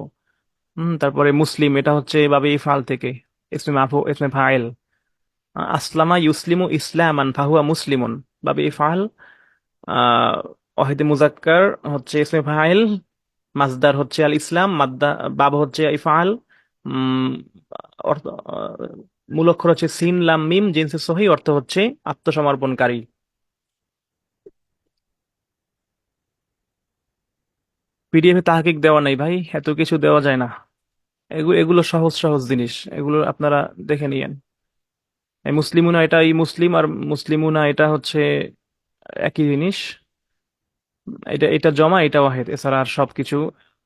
তারপরে মুসলিম, এটা হচ্ছে বাবে ইফআল থেকে, ইসমে মাফু ইসমে ফাইল। আসলামা ইউসলিমু ইসলামান ফাহুয়া মুসলিমুন, বাবে ইফআল। আহ ওয়াহিদে মুজাক্কার হচ্ছে ইসমে ফাইল, মাসদার হচ্ছে আল ইসলাম, মাদ্দা বাব হচ্ছে ইফআল। উম অর্থ মূল অক্ষর হচ্ছে সিন লাম মিম, জিনসে সহি, অর্থ হচ্ছে আত্মসমর্পণকারী। পিডিএফ এ তাহকিক দেওয়া নাই ভাই, এত কিছু দেওয়া যায় না। এগুলো এগুলো সহজ সহজ জিনিস, এগুলো আপনারা দেখে নিয়েন। এই মুসলিমুনা, এটা এই মুসলিম আর মুসলিমুনা এটা হচ্ছে একই জিনিস। এটা এটা জমা, এটা ওয়াহেদ, এছাড়া আর সবকিছু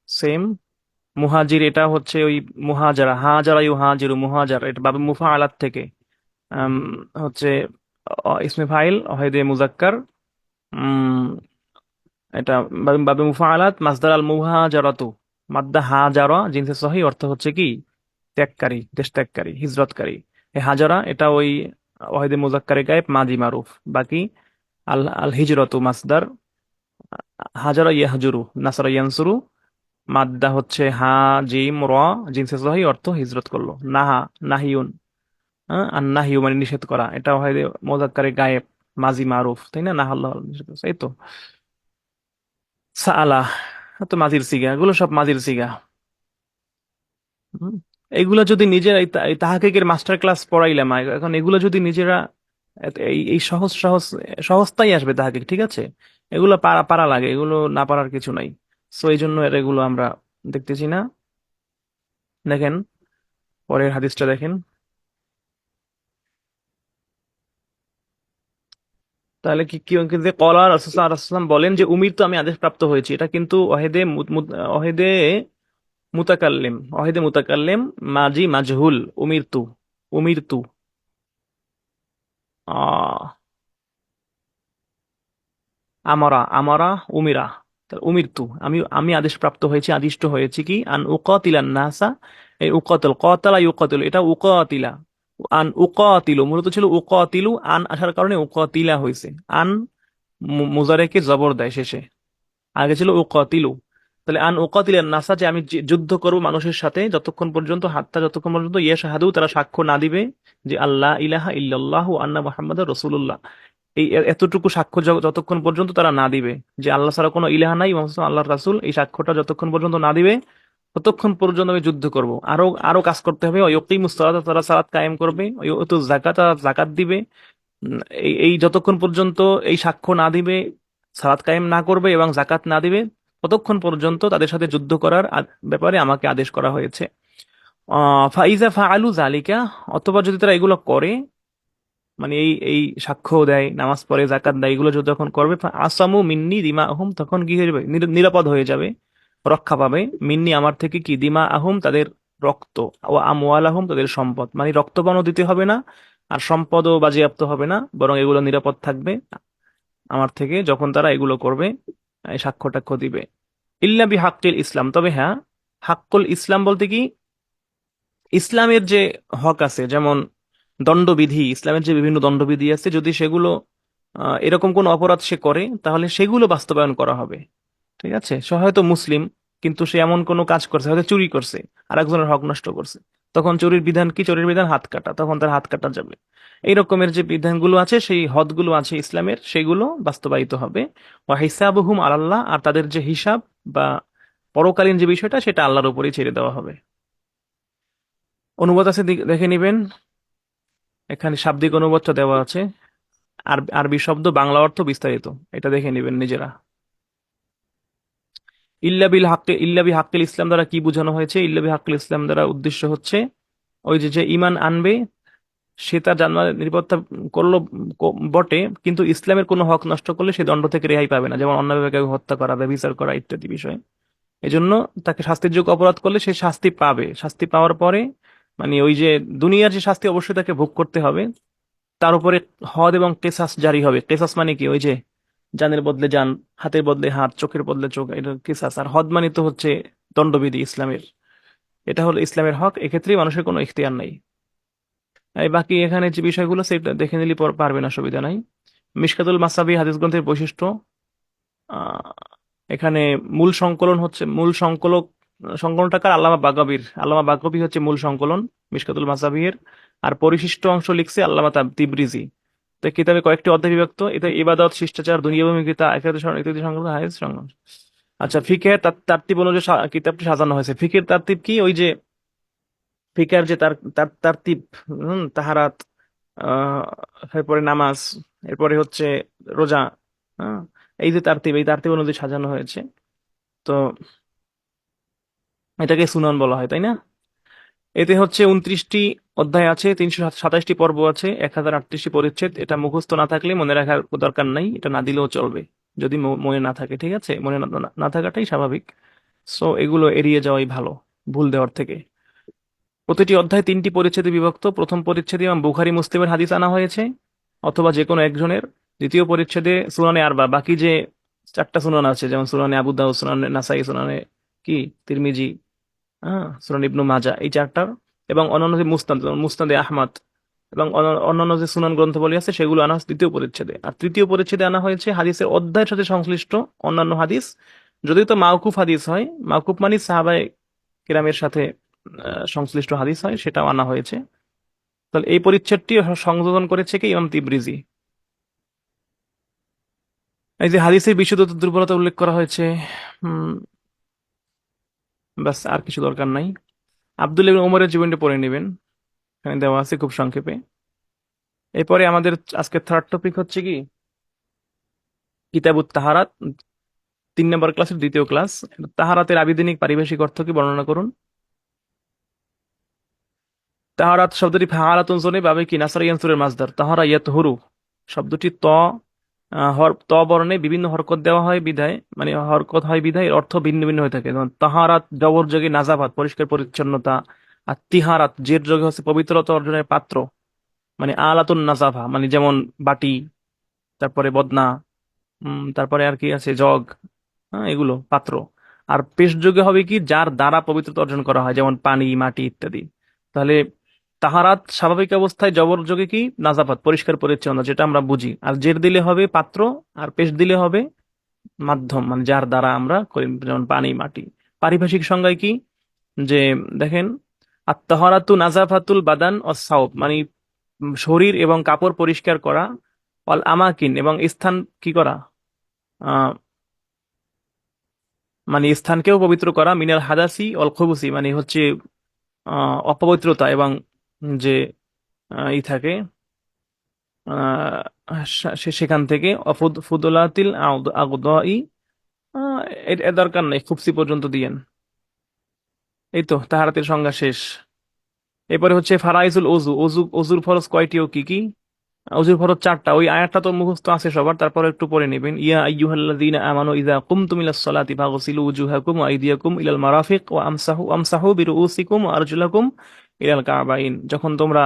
সেম। মুহাজির, এটা হচ্ছে ওই মুহাজারা, হাজারা ইউ হাজিরু, মুহাজার, এটা বাবে মুফা আলাত থেকে আম, হচ্ছে ইসমে ফাইল ওয়াহেদে মুজাক্কার। উম এটা বাবে বাবে মুফা আলাত, মাসদার আল মুহাজারাতু, মাদ্দা হাজারা, জিনসে সহি, অর্থ হচ্ছে কি, ত্যাগকারী, দেশ ত্যাগকারী, হিজরতকারী। এই হাজারা, এটা ওই ওয়াহিদে মুজাক্কারে গায়েব, মাজি মারুফ। বাকি আল আল হিজরতু মাসদার, হাজারা ইয়াহজুরু, নাসারা ইয়ানসুরু, মাদ্দা হচ্ছে হা জিম র, জিনসে সহি, অর্থ হিজরত করলো। নাহা, নাহিউন, হ্যাঁ, আর নাহিউ মানে নিষেধ করা, এটা ওয়াহিদে মুজাক্কারে গায়েব, মাজি মারুফ, তাই না? নাহাল্লাহ নিষেধ করছে, এই তো। সাআলা, তো মাজির সিগা, এগুলো সব মাজির সিগা। হুম। এগুলো যদি নিজেরা এই তাহাকিকের মাস্টার ক্লাস পড়াইলাম এখন, এগুলো যদি নিজেরা এই এই সহজ সহজ সহজতাই আসবে তাহাকিক, ঠিক আছে? এগুলো পারা পারা লাগে, এগুলো না পারার কিছু নাই। সো এই জন্য এগুলো আমরা দেখতেছি না। দেখেন পরের হাদিসটা দেখেন। তাহলে কি কি কি যে কলা রাসূলুল্লাহ সাল্লাল্লাহু আলাইহি ওয়াসাল্লাম বলেন যে উমির তো আমি আদেশ প্রাপ্ত হয়েছি, এটা কিন্তু ওয়াহিদে ওয়াহিদে মুতাকাল্লিম, ওয়াহিদে মুতাকাল্লিম, মাজি মাজহুল, উমিরতু, উমিরতু, আহ আমারা, আমারা, উমিরা। উমিরতু, আমি আদেশ প্রাপ্ত হয়েছি, আদিষ্ট হয়েছি কি, আন উকাতিলান নাসা। এই উকাতিল, কাতালা ইউকাতিল, এটা উকাতিলা, আন উকাতিলু মূলত ছিল উকাতিলু, আন আসার কারণে উকাতিলা হয়েছে। আন মুজারেকে জবর দেয় শেষে, আগে ছিল উকাতিলু। তাহলে আন উকাতিলান নাসা, যে আমি যুদ্ধ করব মানুষের সাথে, যতক্ষণ পর্যন্ত হাত্তা, যতক্ষণ পর্যন্ত ইয়াশহাদু, তারা সাক্ষ্য না দিবে যে আল্লাহ ইলাহা ইল্লাল্লাহু আন্না মুহাম্মাদুর রাসূলুল্লাহ। এই এতটুকু সাক্ষ্য যতক্ষণ পর্যন্ত তারা না দিবে যে আল্লাহ ছাড়া কোনো ইলাহা নাই, মুহাম্মদ আল্লাহর রাসূল, এই সাক্ষ্যটা যতক্ষণ পর্যন্ত না দিবে, ততক্ষণ পর্যন্ত আমি যুদ্ধ করব। আরো আরো কাজ করতে হবে। ইউকিমুস সালাতা, তারা সালাত কায়েম করবে। ইউতুজ যাকাত, তারা যাকাত দিবে। এই এই যতক্ষণ পর্যন্ত এই সাক্ষ্য না দিবে, সালাত কায়েম না করবে এবং যাকাত না দিবে, ততক্ষণ পর্যন্ত তাদের সাথে যুদ্ধ করার ব্যাপারে আমাকে আদেশ করা হয়েছে। ফাইজা ফাআলু জালিকা, অথবা যদি তারা এগুলো করে, মানে এই এই সাক্ষ্য দেয়, নামাজ পড়ে, জাকাত দেয়, এগুলো যদি যখন করবে, আসামু মিন্নি দিমাহুম, তখন কি হয়ে যাবে, নিরাপদ হয়ে যাবে। রক্ষা পাবে। মিন্নি আমার থেকে কি, দিমা আহুম তাদের রক্ত, ও আমওয়াল আহুম তাদের সম্পদ, মানে রক্তপানও দিতে হবে না আর সম্পদও বাজেয়াপ্ত হবে না, বরং এগুলো নিরাপদ থাকবে আমার থেকে যখন তারা এগুলো করবে, এই সাক্ষ্য টাক্ষ্য দিবে। ইল্লা বি হাক্কিল ইসলাম, তবে হ্যাঁ, হাক্কুল ইসলাম বলতে কি, ইসলামের যে হক আছে, যেমন দণ্ডবিধি, ইসলামের যে বিভিন্ন দণ্ডবিধি আছে, যদি সেগুলো এরকম কোন অপরাধ সে করে তাহলে সেগুলো বাস্তবায়ন করা হবে। ঠিক আছে, সে হয়তো মুসলিম কিন্তু সে এমন কোনো কাজ করছে, হয়তো চুরি করছে আর একজনের হক নষ্ট করছে, তখন চুরির বিধান কি, চোরের বিধান হাত কাটা, তখন তার হাত কাটা যাবে। এই রকমের যে বিধানগুলো আছে, সেই হদগুলো আছে ইসলামের, সেগুলো বাস্তবায়িত হবে। ওয়া হিসাবুহুম আলাল্লাহ, আর তাদের যে হিসাব বা পরকালীন যে বিষয়টা, সেটা আল্লাহর উপরেই ছেড়ে দেওয়া হবে। অনুবাদ আছে, দেখে নিবেন, এখানে শাব্দিক অনুবাদটা দেওয়া আছে। আর আরবি শব্দ, বাংলা অর্থ বিস্তারিত, এটা দেখে নিবেন নিজেরা। ইল্লা বি হাক্কিল ইসলাম দ্বারা কি বোঝানো হয়েছে? ইল্লা বি হাক্কিল ইসলাম দ্বারা উদ্দেশ্য হচ্ছে ওই যে যে ইমান আনবে, সে তার জানমালের নিরাপত্তা করলো বটে, কিন্তু ইসলামের কোনো হক নষ্ট করলে সে দণ্ড থেকে রেহাই পাবে না, যেমন অন্যায়ভাবে কাউকে হত্যা করা, ব্যভিচার করা ইত্যাদি বিষয়। এজন্য তাকে শাস্তির যোগ্য অপরাধ করলে সে শাস্তি পাবে, শাস্তি পাওয়ার পরে মানে ওই যে দুনিয়ার যে শাস্তি অবশ্যই তাকে ভোগ করতে হবে, তার উপরে হদ এবং কেসাস জারি হবে। কেসাস মানে কি, ওই যে জানের বদলে জান, হাতের বদলে হাত, চোখের বদলে চোখ, এটা কেসাস। আর হদ মানে তো হচ্ছে দণ্ডবিধি ইসলামের, এটা হলো ইসলামের হক, এক্ষেত্রে মানুষের কোনো ইখতিয়ার নাই। এই বাকি এখানে যে বিষয়গুলো সেটা দেখে নিলে পারবেন, অসুবিধা নাই। মিশকাতুল মাসাবি হাদিস গ্রন্থের বৈশিষ্ট্য, আহ, এখানে মূল সংকলক, সংকলনটাকার আল্লামা বাগাবির, আল্লামা বাগাবি হচ্ছে মূল সংকলন মিশকাতুল মাসাবিহের। আর পরিশিষ্ট অংশ লিখছে আল্লামা তিবরিজি। তো কিতাবে কয়েকটি অধ্যায় বিভক্ত, এটা ইবাদত, শিষ্টাচার, দুনিয়াভিমুখিতা, আখিরাতের স্মরণ ইত্যাদি সংক্রান্ত হাদিস সংগ্রহ। আচ্ছা, ফিকহের তারতিব অনুযায়ী কিতাবটি সাজানো হয়েছে। ফিকের তারতিব কি, ওই যে ফিকার যে তার তার তারতিব, তাহারাত, আহ এরপরে নামাজ, এরপরে হচ্ছে রোজা, হ্যাঁ, এই যে তারতিব, এই তারতিব অনুযায়ী সাজানো হয়েছে। তো এটাকে সুনান বলা হয়, তাই না? এতে হচ্ছে 29টি অধ্যায় আছে, 327টি পর্ব আছে, 1038টি পরিচ্ছেদ। এটা মুখস্থ না থাকলে মনে রাখার দরকার নাই, এটা না দিলেও চলবে যদি মনে না থাকে। ঠিক আছে, মনে না থাকাটাই স্বাভাবিক। সো এগুলো এড়িয়ে যাওয়াই ভালো ভুল দেওয়ার থেকে। প্রতিটি অধ্যায় 3টি পরিচ্ছেদে বিভক্ত। প্রথম পরিচ্ছেদে ইমাম বুখারী মুসলিমের হাদিস আনা হয়েছে, অথবা যে কোনো একজনের। দ্বিতীয় পরিচ্ছেদে সুনানে আরবা, বাকি যে 4টা সুনান আছে, যেমন সুনানে আবু দাউদ, সুনানে নাসাই, সুনানে কি তিরমিজি, হ্যাঁ, সুনান ইবনু মাজা, এই 4টার, এবং অন্যান্য যে মুসনাদ, যেমন মুসনাদে আহমদ, এবং অন্যান্য যে সুনান গ্রন্থবলী আছে, সেগুলো আনা হয়েছে দ্বিতীয় পরিচ্ছেদে। আর তৃতীয় পরিচ্ছেদে আনা হয়েছে হাদিসের অধ্যায়ের সাথে সংশ্লিষ্ট অন্যান্য হাদিস, যদিও তো মাওকুফ হাদিস হয়, মাওকুফ মানে সাহাবায়ে কিরামের সাথে সংশ্লিষ্ট হাদিস হয়, সেটাও আনা হয়েছে। তাহলে এই পরিচ্ছেদটি সংযোজন করেছে কি, ইমাম তিবরিজি। এই যে হাদিসের বিশুদ্ধতা দুর্বলতা উল্লেখ করা হয়েছে, হম, ব্যাস, আর কিছু দরকার নাই। আব্দুল্লাহ ইবনে ওমরের জীবনটা পড়ে নেবেন, এখানে দেওয়া আছে খুব সংক্ষেপে। এরপরে আমাদের আজকে থার্ড টপিক হচ্ছে কি, কিতাবুত তাহারাত, 3 নম্বর ক্লাসের দ্বিতীয় ক্লাস। তাহারাতের আবিধানিক পারিভাষিক অর্থ কি বর্ণনা করুন। তাহারাত শব্দটি ফাআলাতুন জনে বাবে কি নাসরা ইয়ানসুরের মাসদার, তাহারা ইয়াতহুরু শব্দটি ত বর্ণে বিভিন্ন হরকত দেওয়া হয় বিধায়, মানে হরকত হয় বিধায় এর অর্থ ভিন্ন ভিন্ন হয়ে থাকে। যেমন তাহারাত জবর যোগে নাজাভাত, পরিষ্কার পরিচ্ছন্নতা। আর তিহারাত জের যোগে হচ্ছে পবিত্রতা অর্জনের পাত্র, মানে আলাতুন নাজাভা, মানে যেমন বাটি, তারপরে বদনা, তারপরে আর কি আছে, জগ, হ্যাঁ, এগুলো পাত্র। আর পেশ যোগে হবে কি, যার দ্বারা পবিত্রতা অর্জন করা হয়, যেমন পানি, মাটি ইত্যাদি। তাহলে তাহারাত স্বাভাবিক অবস্থায় জবর যোগে কি, নাজাফাত, পরিষ্কার পরিচ্ছন্ন, যেটা আমরা বুঝি। আর জের দিলে হবে পাত্র, আর পেশ দিলে হবে মাধ্যম, মানে যার দ্বারা আমরা করি, যেমন পানি, মাটি। পারিভাষিক সংজ্ঞায় কি, যে দেখেন, আত্মাহারাতু নাজাফাতুল বাদান ও সাওব, মানে শরীর এবং কাপড় পরিষ্কার করা। অল আমাকিন, এবং স্থান কি করা, মানে স্থানকেও পবিত্র করা। মিনাল হাদাসি অল খবুসি, মানে হচ্ছে অপবিত্রতা এবং যে ই থাকে, সেখান থেকে ফুদলাতিল আগদাই। এর দরকার নেই, খুবসি পর্যন্ত দিয়েন। এই তো তাহারাতের সংজ্ঞা শেষ। এরপরে হচ্ছে ফারাইজুল অজু, অজুর ফরজ কয়টি ও কি কি? অজুর ফরজ চারটা, ওই আয়াতটা তো মুখস্থ আছে সবার, তারপর একটু পরে নেবেন। ইয়া আইয়ুহাল্লাযীনা আমানু ইযা কুমতুম ইলাস সালাতি ফাগসিলু ওয়ুজুহাকুম ওয়া আইদিয়াকুম ইলাল মারাফিক ওয়া আমসাহু বিরুউসিকুম ওয়া আরজুলাকুম ইলাল কাবাইন। যখন তোমরা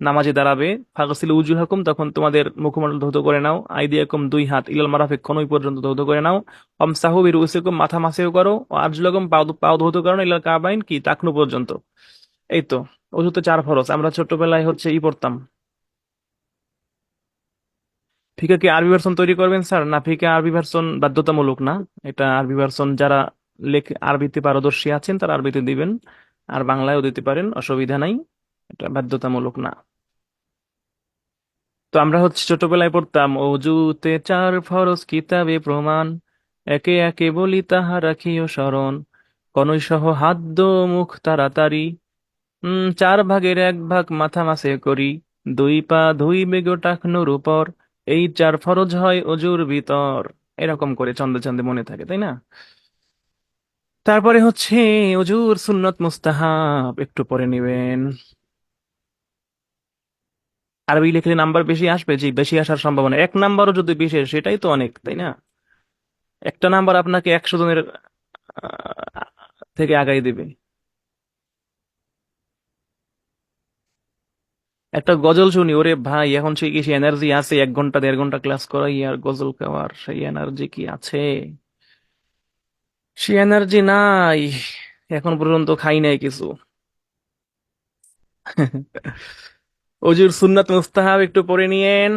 নামাজে দাঁড়াবে, ফাগসিলু ওয়ুজুহাকুম, তখন তোমাদের মুখমণ্ডল ধৌত করে নাও, আইদিয়াকুম দুই হাত, ইলাল মারাফিক কনুই পর্যন্ত ধৌত করে নাও, আমসাহু বিরুউসিকুম মাথা মাসেও করো, ওয়া আরজুলাকুম পাও পাও ধৌত করো না, ইলাল কাবাইন কি টাকনু পর্যন্ত। এই তো, অজুতে চার ফরজ। আমরা ছোট্টবেলায় হচ্ছে পড়তাম, ফিকা কি আরবি ভার্সন তৈরি করবেন স্যার? না, ফিকা আরবি ভার্সন বাধ্যতামূলক না। এটা আরবি ভার্সন যারা আরবিতে পারদর্শী আছেন তারা আরবিতে দিবেন, আর বাংলায়ও দিতে পারেন, অসুবিধা নাই। এটা বাধ্যতামূলক না। তো আমরা হচ্ছে ছোটবেলায় পড়তাম, অজুতে চার ফরজ কিতাবে প্রমাণ, একে একে বলি তাহা রাখিও স্মরণ, কনৈ সহ হাত দো মুখ তাড়াতাড়ি, চার ভাগের এক ভাগ মাথা মাসে করি, দুই পা ধুইবে গো টাকনুর উপর, এই চার ফরজ হয় অজুর ভিতর। এরকম করে ছন্দে ছন্দে মনে থাকে, তাই না? তারপরে হচ্ছে অজুর সুন্নত মুস্তাহাব, একটু পরে নিবেন। আরবি লিখলে নাম্বার বেশি আসবে, যে বেশি আসার সম্ভাবনা, এক নাম্বারও যদি বিশেষ সেটাই তো অনেক, তাই না? একটা নাম্বার আপনাকে 100 জনের থেকে আগাই দিবে। একটা গজল শুনি, ওরে ভাই, এখন সে কি, সে এনার্জি আছে? 1 ঘন্টা 1.5 ঘন্টা ক্লাস করাই আর গজল গাওয়ার সেই এনার্জি কি আছে? সে এনার্জি নাই। এখন পর্যন্ত খাই নাই কিছু। অজুর সুন্নাত মুস্তাহাব একটু পড়ে নিয়েন।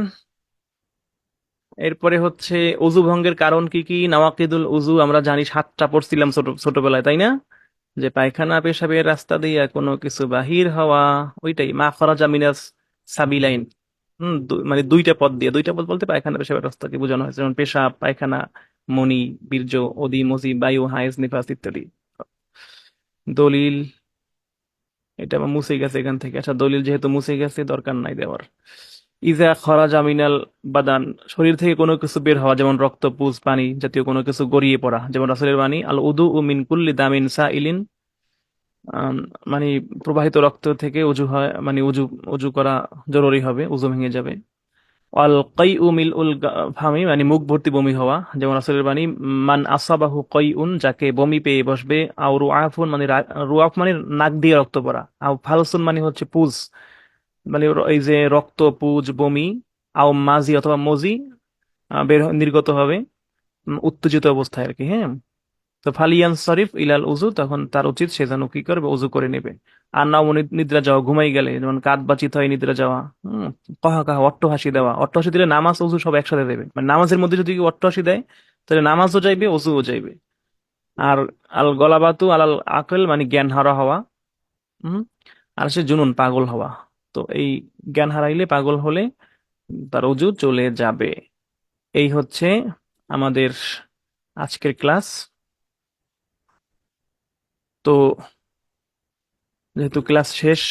এরপরে হচ্ছে অজু ভঙ্গের কারণ কি কি, নাওয়াকিদুল উজু আমরা জানি 7টা পড়ছিলাম ছোটবেলায়, তাই না? যে পায়খানা পেশাবের রাস্তা দিয়ে কোনো কিছু বাহির হওয়া, ওইটাই মা খরাজা মিনাস সাবিলাইন। মানে দুইটা পথ দিয়ে, দুইটা পথ বলতে পায়খানা পেশাবের রাস্তাকে বোঝানো হয়েছে, যেমন পেশাব, পায়খানা, মনি, বীর্য, অদি, মজি, বায়ু, হায়েজ, নিফাস ইত্যাদি। দলিল, এটা আমার মুছে গেছে এখান থেকে, আচ্ছা দলিল যেহেতু মুছে গেছে দরকার নাই দেওয়ার। ইজা খরাজা মিনাল বাদান, শরীর থেকে কোনো কিছু বের হওয়া, যেমন রক্ত, পুজ, পানি জাতীয় কোনো কিছু গড়িয়ে পড়া, যেমন রাসূলের বাণী, আল উদু উ মিন কুল্লি দামিন সাইলিন, আম, মানে প্রবাহিত রক্ত থেকে উজু হয়, মানে উজু উজু করা জরুরি হবে, উজু ভেঙে যাবে। অল কাইউ মিল উল ফামি, মানে মুখ ভর্তি বমি হওয়া, যেমন রাসূলের বাণী, মান আসাবাহু কাইউন, যাকে বমি পেয়ে বসবে, আও রুআফুন, মানে রুআফ মানে নাক দিয়ে রক্ত পড়া, আও ফালসুন মানে হচ্ছে পুজ, মানে এই যে রক্ত, পুজ, বমি, আও মাজি অথবা মজি, নির্গত হবে, উত্তেজিত অবস্থায় আর কি, হ্যাঁ। তো ফালিয়ান শরীফ ইলাল উজু, তখন তার উচিত সে যেন কি করবে, উজু করে নেবে। আর নাও নিদ্রা যাওয়া, ঘুমাই গেলে, যেমন কাঁদ বাচিত হয় নিদ্রা যাওয়া, কাহা কাহা অট্টহাসি দেওয়া, অট্টহাসি দিলে নামাজ উজু সব একসাথে দেবে, মানে নামাজের মধ্যে যদি কেউ অট্টহাসি দেয় তাহলে নামাজও যাইবে, উজুও যাইবে। আর আল গলাবাতু আলাল আকল, মানে জ্ঞান হারা হওয়া। হম আর সে জুনুন, পাগল হওয়া। তো এই জ্ঞান হারাইলে, পাগল হলে তার উজু চলে যাবে। এই হচ্ছে আমাদের আজকের ক্লাস। তো যেহেতু ক্লাস শেষ,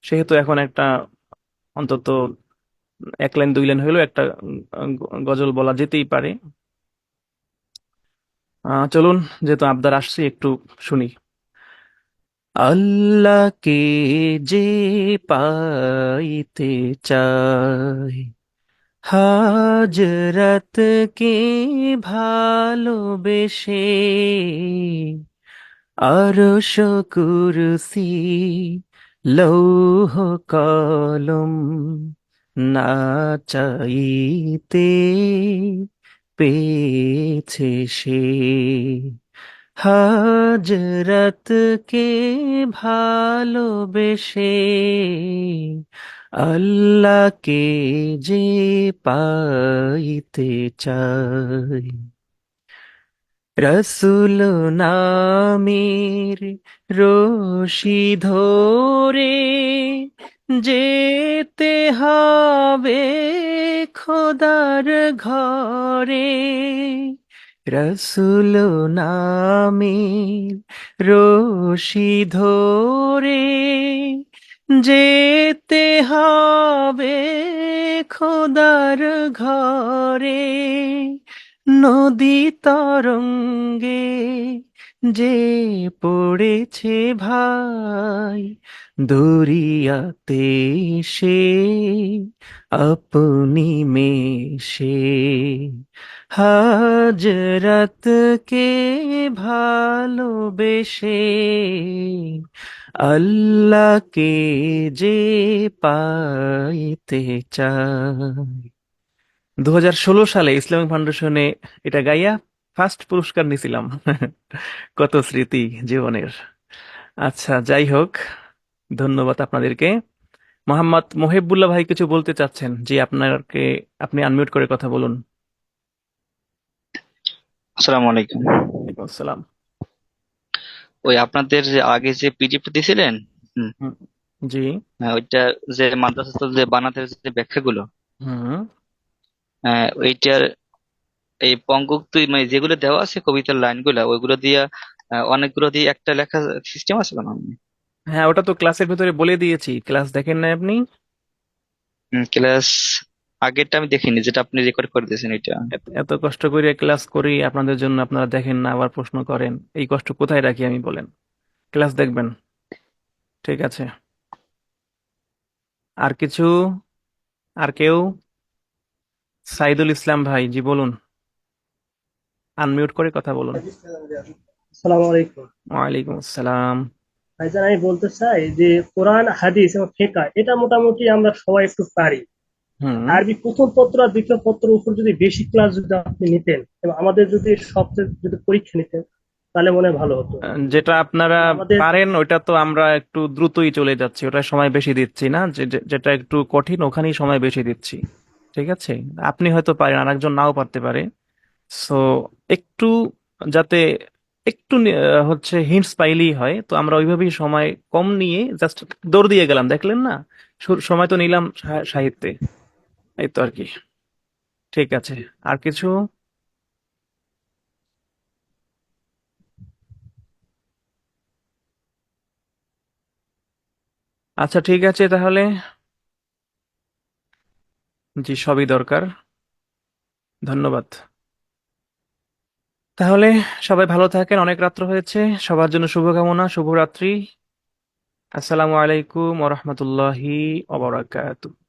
সেহেতু এখন একটা অন্তত 1 লাইন 2 লাইন হইলেও একটা গজল বলা যেতেই পারে। চলুন, যেহেতু আবদার আসছে একটু শুনি। আল্লাহকে যে পাইতে চাই, হাজরতকে ভালোবেসে, আরশ কুরসি লৌহ কলম না চাইতে পেয়েছে সে, হাজরতকে ভালোবেসে, আল্লাহকে যে পাইতে চাই। রসুল নামের রশি ধরে যেতে হবে খোদার ঘরে, রসুল নামের রশি ধরে যেতে হবে খোদার ঘরে, নদী তরঙ্গে যে পড়েছে ভাই দরিয়াতে, সে আপনি মেশে হাজরতকে ভালোবেসে আল্লাহকে যে পাইতে চায়। 2016 সালে ইসলামিক ফাউন্ডেশনে এটা গাইয়া ফার্স্ট পুরস্কার নিছিলাম। কত স্মৃতি জীবনের। আচ্ছা, যাই হোক, ধন্যবাদ আপনাদেরকে। মোহাম্মদ মহিবুল্লাহ ভাই কিছু বলতে চাচ্ছেন? জি, আপনি আনমিউট করে কথা বলুন। আসসালামু আলাইকুম। ওয়ালাইকুম আসসালাম। ওই আপনাদের যে আগে যে পিডিএফ দিছিলেন, হুম, হুম, জি। হ্যাঁ, ওইটা যে মাদ্রাসা যে বানাতের যে ব্যাখ্যাগুলো, হুম। ওইটার এই পঙ্গক্তি মানে যেগুলো দেওয়া আছে কবিতার লাইনগুলা ওইগুলো দিয়া অনেকগুলো দিয়ে একটা লেখা সিস্টেম আছে কেন? হ্যাঁ, ওটা তো ক্লাসের ভিতরে বলে দিয়েছি, ক্লাস দেখেন না আপনি? ক্লাস আগেরটা আমি দেখিনি, যেটা আপনি রেকর্ড করে দিয়েছেন এটা। এত এত কষ্ট করে ক্লাস করি আপনাদের জন্য, আপনারা দেখেন না, আবার প্রশ্ন করেন। এই কষ্ট কোথায় রাখি আমি, বলেন? ক্লাস দেখবেন। ঠিক আছে। আর কিছু? আর কেউ? সাইদুল ইসলাম ভাই, জি বলুন। আনমিউট করে কথা বলুন। আসসালামু আলাইকুম। ওয়ালাইকুম আসসালাম। ভাইজান, আমি বলতে চাই যে কোরআন হাদিস এবং ফিকহ এটা মোটামুটি আমরা সবাই একটু পারি। হুম। আরবি প্রথম পত্র আর দ্বিতীয় পত্রের উপর যদি বেশি ক্লাস যদি আপনি নিতেন এবং আমাদের যদি সবচেয়ে যদি পরীক্ষা নিতেন, তাহলে মনে হয় ভালো হতো। যেটা আপনারা কারণ আমাদের পারেন ওইটা তো আমরা একটু দ্রুতই চলে যাচ্ছি, ওটা সময় বেশি দিচ্ছি না। যেটা একটু কঠিন ওখানেই সময় বেশি দিচ্ছি। ঠিক আছে। আপনি হয়তো পারেন, আরেকজন নাও পারতে পারে। সো একটু, যাতে একটু হচ্ছে হিন্টস পাইলেই হয়, তো আমরা ওইভাবেই সময় কম নিয়ে জাস্ট দৌড় দিয়ে গেলাম, দেখলেন না? সময় তো নিলাম সাহিত্যে। এই তো আর কি। ঠিক আছে। আর কিছু? আচ্ছা, ঠিক আছে তাহলে। জি, সবই দরকার। ধন্যবাদ। তাহলে সবাই ভালো থাকেন, অনেক রাত্র হয়েছে। সবার জন্য শুভকামনা, শুভরাত্রি। আসসালামু আলাইকুম ওয়া রাহমাতুল্লাহি ওয়া বারাকাতুহু।